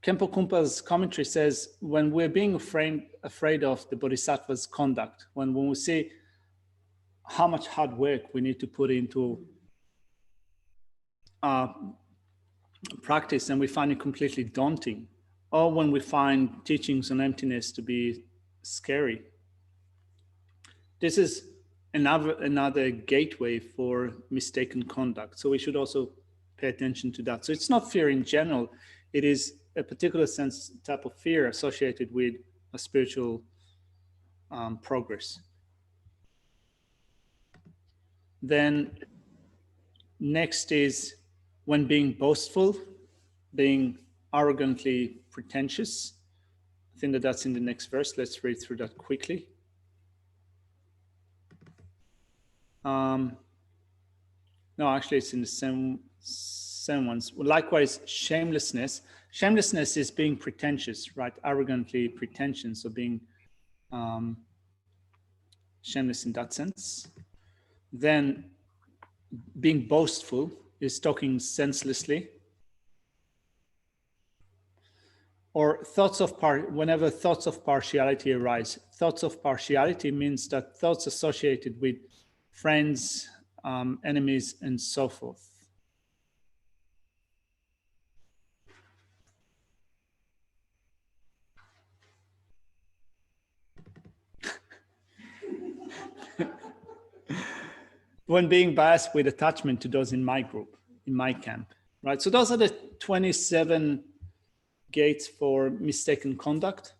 Khenpo Kumpa's commentary says when we're being afraid of the Bodhisattva's conduct, when we see how much hard work we need to put into practice and we find it completely daunting, or when we find teachings on emptiness to be scary. This is another gateway for mistaken conduct. So we should also pay attention to that. So it's not fear in general. It is a particular type of fear associated with a spiritual progress. Then next is when being boastful, being arrogantly pretentious. I think that's in the next verse. Let's read through that quickly. No, actually it's in the same ones. Likewise, shamelessness. Shamelessness is being pretentious, right? Arrogantly pretentious, so being shameless in that sense. Then being boastful is talking senselessly. Or whenever thoughts of partiality arise. Thoughts of partiality means that thoughts associated with friends, enemies, and so forth. When being biased with attachment to those in my group, in my camp, right? So those are the 27 gates for mistaken conduct,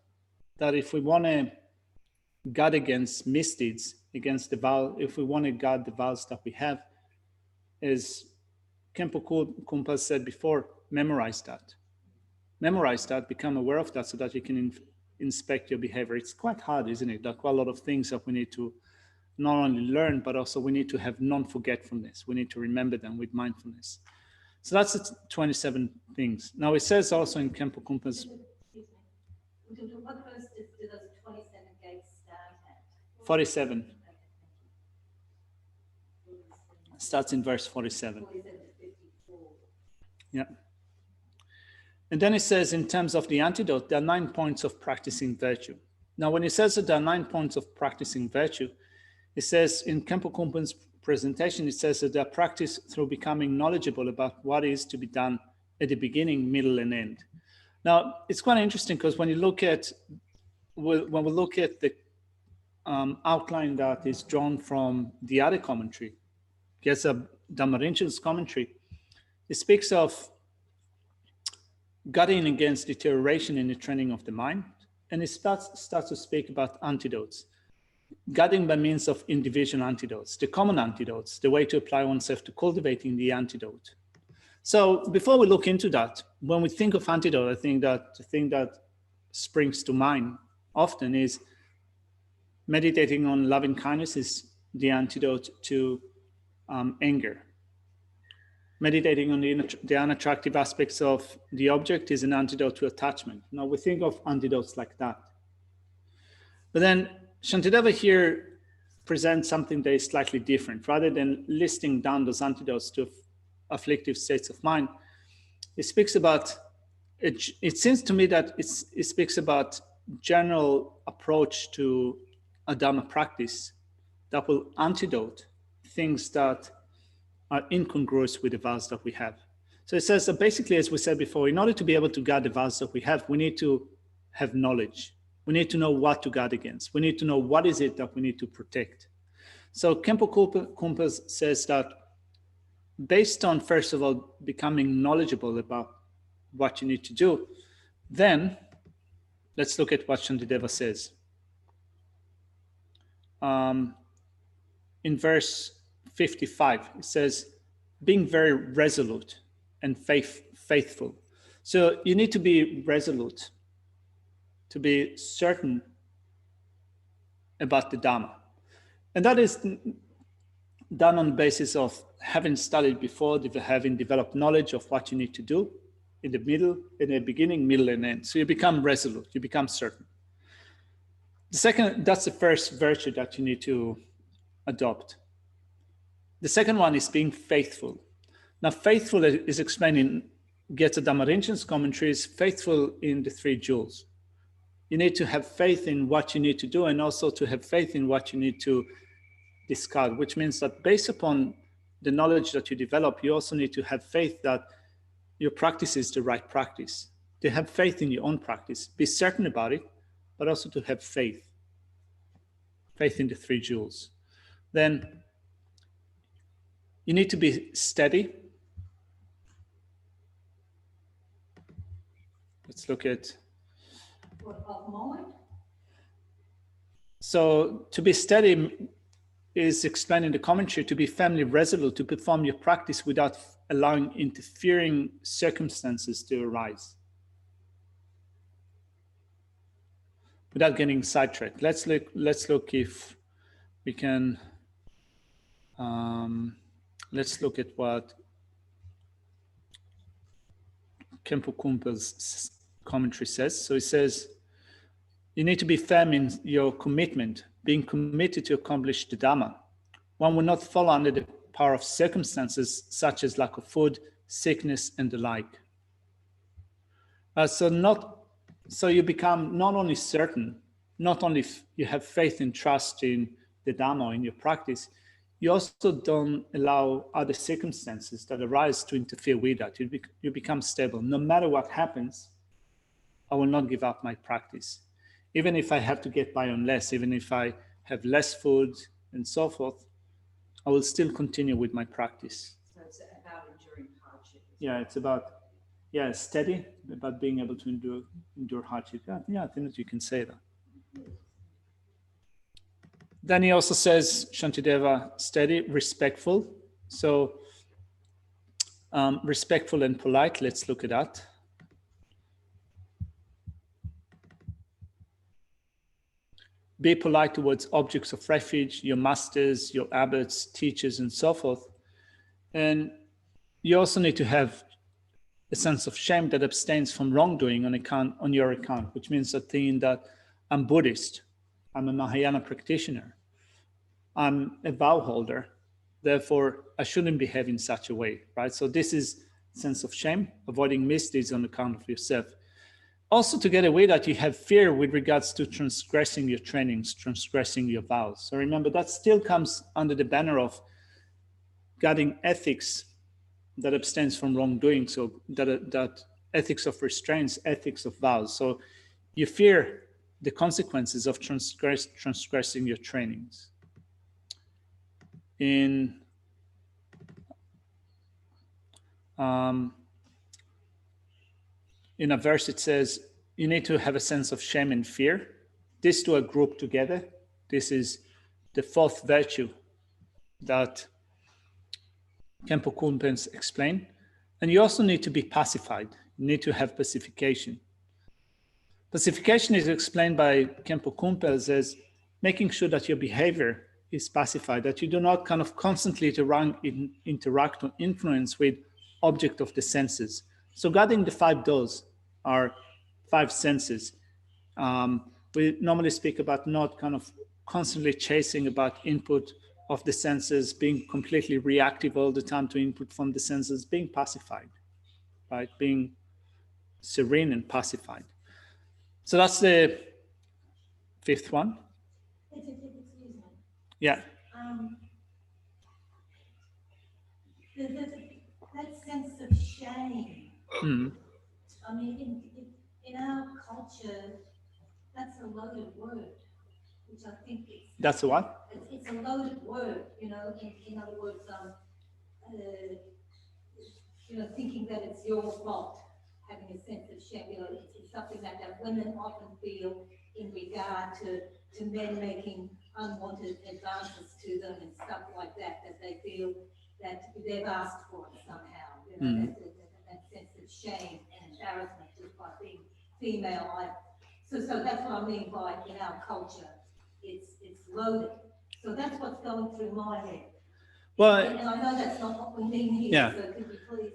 that if we want to guard against misdeeds, against the vow, if we want to guard the vows that we have, as Khenpo Kumpa said before, memorize that. Memorize that, become aware of that so that you can inspect your behavior. It's quite hard, isn't it? There are quite a lot of things that we need to not only learn, but also we need to have non-forgetfulness. We need to remember them with mindfulness. So that's the 27 things. Now it says also in Kempo Kumpa's Excuse me. What verse do those 27 gates start at? 47, Okay, thank you. starts in verse 47. 47 to 54. Yeah. And then it says in terms of the antidote, there are 9 points of practicing virtue. Now, when it says that there are 9 points of practicing virtue, it says in Kempo Kumpa's presentation, it says that they are practiced through becoming knowledgeable about what is to be done at the beginning, middle, and end. Now, it's quite interesting because when we look at the outline that is drawn from the other commentary, Gyatso Dhammarincha's commentary, it speaks of guarding against deterioration in the training of the mind, and it starts to speak about antidotes. Guarding by means of individual antidotes, the common antidotes, the way to apply oneself to cultivating the antidote. So before we look into that, when we think of antidote, I think that the thing that springs to mind often is meditating on loving kindness is the antidote to anger. Meditating on the unattractive aspects of the object is an antidote to attachment. Now we think of antidotes like that. But then Shantideva here presents something that is slightly different. Rather than listing down those antidotes to afflictive states of mind, it speaks about, it seems to me that it speaks about general approach to a Dhamma practice that will antidote things that are incongruous with the vows that we have. So it says that basically, as we said before, in order to be able to guard the vows that we have, we need to have knowledge. We need to know what to guard against. We need to know what is it that we need to protect. So Kempo Kumpa says that based on, first of all, becoming knowledgeable about what you need to do, then let's look at what Shantideva says. In verse 55, it says, being very resolute and faithful. So you need to be resolute, to be certain about the Dhamma. And that is done on the basis of having studied before, having developed knowledge of what you need to do in the middle, in the beginning, middle, and end. So you become resolute, you become certain. The second, that's the first virtue that you need to adopt. The second one is being faithful. Now, faithful is explained in Gyatso Dhammarincha's commentaries, faithful in the 3 jewels. You need to have faith in what you need to do and also to have faith in what you need to discard, which means that based upon the knowledge that you develop, you also need to have faith that your practice is the right practice, to have faith in your own practice, be certain about it, but also to have faith in the 3 jewels. Then you need to be steady. Let's look at. What, of mind? So to be steady is explained in the commentary to be firmly resolute to perform your practice without allowing interfering circumstances to arise. Without getting sidetracked. Let's look if we can. Let's look at what Kempo Kumpa's commentary says. So it says, you need to be firm in your commitment, being committed to accomplish the Dhamma. One will not fall under the power of circumstances such as lack of food, sickness, and the like. So you become not only certain, not only you have faith and trust in the Dhamma, in your practice, you also don't allow other circumstances that arise to interfere with that. You become stable. No matter what happens, I will not give up my practice. Even if I have to get by on less, even if I have less food and so forth, I will still continue with my practice. So it's about enduring hardship. Yeah, it's about, steady, about being able to endure hardship. Yeah, I think that you can say that. Then he also says, Shantideva, steady, respectful. So respectful and polite, let's look at that. be polite towards objects of refuge, your masters, your abbots, teachers, and so forth. And you also need to have a sense of shame that abstains from wrongdoing on your account, which means that thinking that I'm Buddhist, I'm a Mahayana practitioner, I'm a vow holder, therefore I shouldn't behave in such a way, right? So this is sense of shame, avoiding misdeeds on account of yourself. Also, together with that, you have fear with regards to transgressing your trainings, transgressing your vows. So remember, that still comes under the banner of guarding ethics that abstains from wrongdoing. So that ethics of restraints, ethics of vows. So you fear the consequences of transgressing your trainings. In a verse, it says, you need to have a sense of shame and fear. These two are grouped together. This is the fourth virtue that Khenpo Kumpens explain. And you also need to be pacified. You need to have pacification. Pacification is explained by Khenpo Kumpels as making sure that your behavior is pacified, that you do not kind of constantly interact or influence with object of the senses. So guarding the 5 doors are 5 senses. We normally speak about not kind of constantly chasing about input of the senses, being completely reactive all the time to input from the senses, being pacified, right? Being serene and pacified. So that's the 5th one. Excuse me. Yeah. That sense of shame. Mm. I mean, in our culture, that's a loaded word, which I think That's a what? it's a loaded word, you know, in other words, thinking that it's your fault, having a sense of shame, it's something that women often feel in regard to men making unwanted advances to them and stuff like that they feel that they've asked for it somehow, that sense of shame and embarrassment just by being female. So that's what I mean by in our culture, it's loaded. So that's what's going through my head. Well, and I know that's not what we mean here. Yeah. So could you please?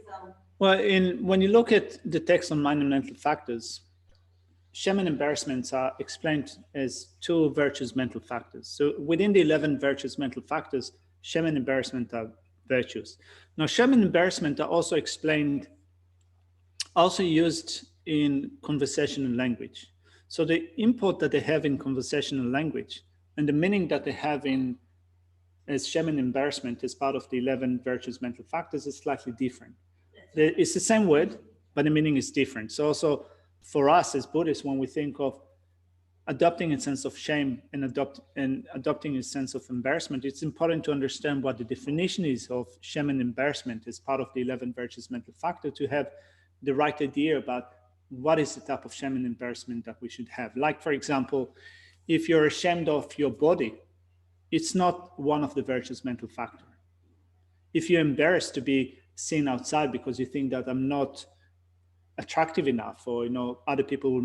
Well, when you look at the text on minor mental factors, shame and embarrassment are explained as 2 virtuous mental factors. So within the 11 virtuous mental factors, shame and embarrassment are virtues. Now, shame and embarrassment are also used in conversational language. So the import that they have in conversational language and the meaning that they have as shame and embarrassment as part of the 11 virtuous mental factors is slightly different. It's the same word, but the meaning is different. So also for us as Buddhists, when we think of adopting a sense of shame and adopting a sense of embarrassment, it's important to understand what the definition is of shame and embarrassment as part of the 11 virtuous mental factor to have the right idea about what is the type of shame and embarrassment that we should have. Like, for example, if you're ashamed of your body, it's not one of the virtuous mental factor. If you're embarrassed to be seen outside because you think that I'm not attractive enough, or other people will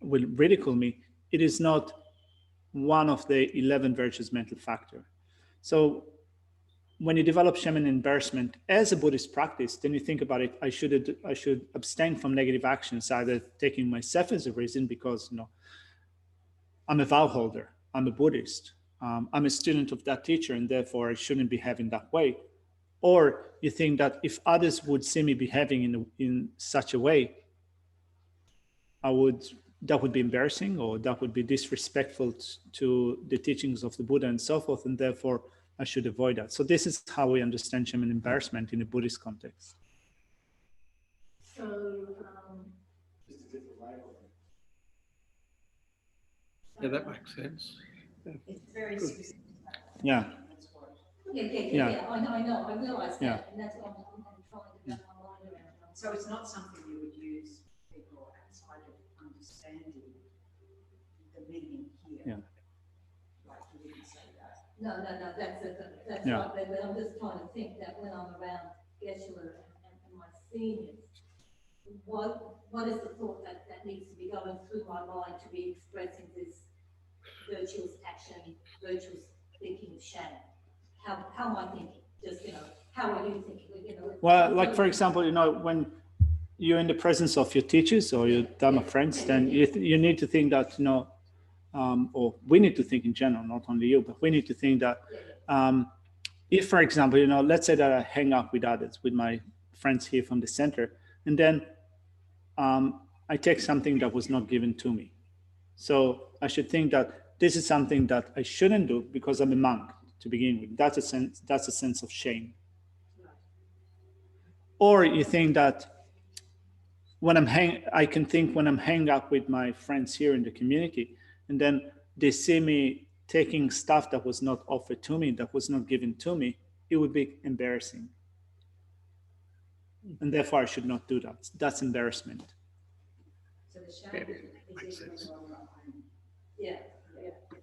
ridicule me, it is not one of the 11 virtuous mental factor. So when you develop shame and embarrassment as a Buddhist practice, then you think about it, I should abstain from negative actions, either taking myself as a reason because I'm a vow holder, I'm a Buddhist, I'm a student of that teacher, and therefore I shouldn't behave in that way. Or you think that if others would see me behaving in such a way, that would be embarrassing, or that would be disrespectful to the teachings of the Buddha and so forth, and therefore I should avoid that. So this is how we understand shame and embarrassment in a Buddhist context. So, Just a different label. Yeah, that makes sense. It's very specific. Yeah. That's what. yeah. I know. I realise that, Yeah. and that's what I'm trying to get my mind around. So it's not something you would use people outside of understanding the meaning here. Yeah. Like you wouldn't say that. No, that's Yeah. right. But I'm just trying to think that when I'm around Geshe and my seniors, what is the thought that needs to be going through my mind to be expressing this virtuous action, virtuous thinking of shame. How am I thinking? Just, how are you thinking? Well, like for example, when you're in the presence of your teachers or your Dharma friends, then you need to think that, or we need to think in general, not only you, but we need to think that if, for example, let's say that I hang out with others, with my friends here from the center, and then I take something that was not given to me. So I should think that this is something that I shouldn't do because I'm a monk to begin with. That's a sense of shame. Or you think that I can think when I'm hanging out with my friends here in the community, and then they see me taking stuff that was not offered to me, that was not given to me, it would be embarrassing. And therefore I should not do that. That's embarrassment. So the shame is even on your own. Yeah.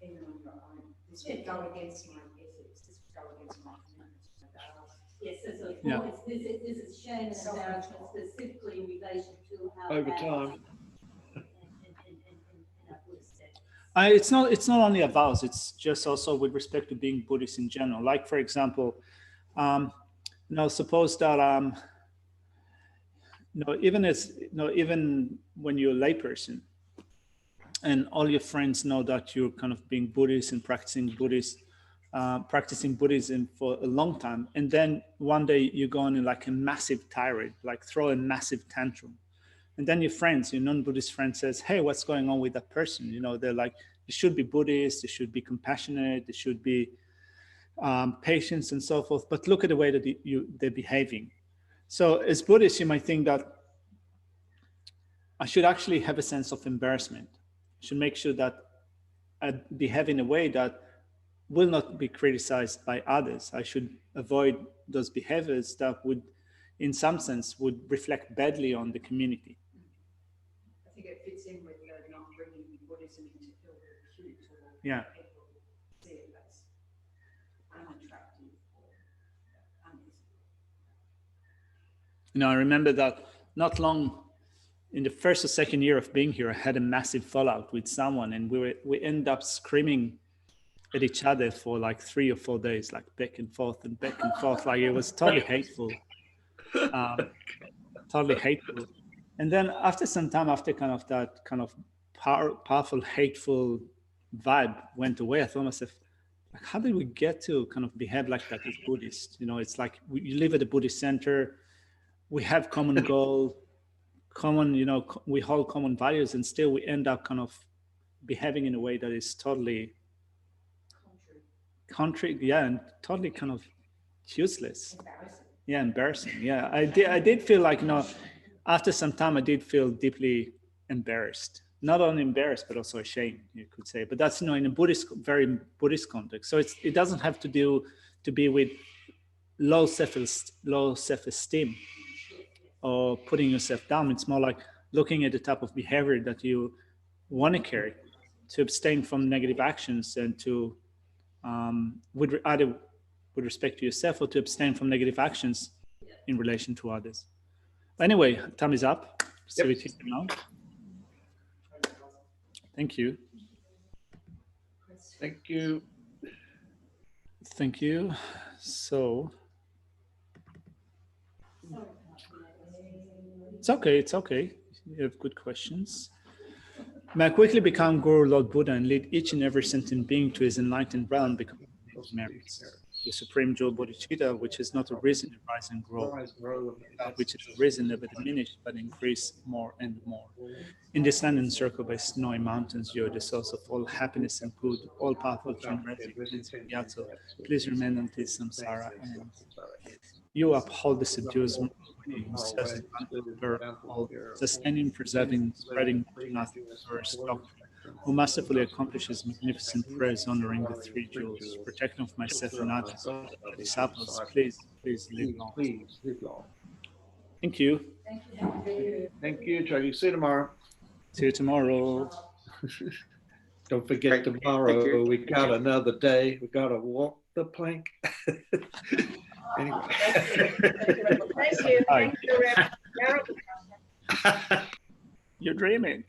Even on your own. This would go against my ethics. This would go against my commitment to my vows. Yes, so Yeah. this is shame and embarrassment specifically in relation to our Over vows time. in our Buddhist text. It's not only a vows, it's just also with respect to being Buddhist in general. Like, for example, suppose that even when you're a layperson and all your friends know that you're kind of being Buddhist and practicing Buddhism for a long time, and then one day you go on like a massive tirade, like throw a massive tantrum, and then your friends, your non-Buddhist friends, says, "Hey, what's going on with that person?" They're like, "They should be Buddhist, they should be compassionate, they should be patient and so forth. But look at the way that they're behaving." So as Buddhists, you might think that I should actually have a sense of embarrassment. I should make sure that I behave in a way that will not be criticized by others. I should avoid those behaviors that would, in some sense, would reflect badly on the community. I think it fits in with not bringing Buddhism into ill repute or Yeah. people see it as unattractive or unethical. I remember that not long in the first or second year of being here, I had a massive fallout with someone, and we ended up screaming at each other for like 3 or 4 days, like back and forth. Like it was totally hateful. Totally hateful. And then after some time, after kind of that kind of powerful, hateful vibe went away, I thought to myself, like, how did we get to kind of behave like that as Buddhists? It's like you live at a Buddhist center, we have common goal, we hold common values, and still we end up kind of behaving in a way that is totally contrary, and totally kind of useless. Embarrassing. I did feel like, after some time I did feel deeply embarrassed. Not only embarrassed, but also ashamed, you could say. But that's, in a very Buddhist context. So it doesn't have to be with low self-esteem or putting yourself down. It's more like looking at the type of behavior that you want to carry, to abstain from negative actions, and to either with respect to yourself or to abstain from negative actions in relation to others. Anyway, time is up. So we take them now. Thank you. Thank you. Thank you. So it's okay. You have good questions. May I quickly become Guru Lord Buddha and lead each and every sentient being to his enlightened realm because of his merits. The supreme jewel Bodhisattva, which has not arisen, rise and grow, which has arisen, never diminished, but increased more and more. In this land encircled by snowy mountains, you are the source of all happiness and good, all powerful generative, Yatso. Please remain until samsara ends. You uphold the subdued sustaining, preserving, spreading nothing, who masterfully accomplishes magnificent prayers honoring the three jewels, protecting of myself and others, the disciples, please live long. Thank you. Thank you, Jackie. See you tomorrow. See you tomorrow. Don't forget tomorrow, we got another day. We got to walk the plank. Anyway. Thank you. Thank you. You're dreaming.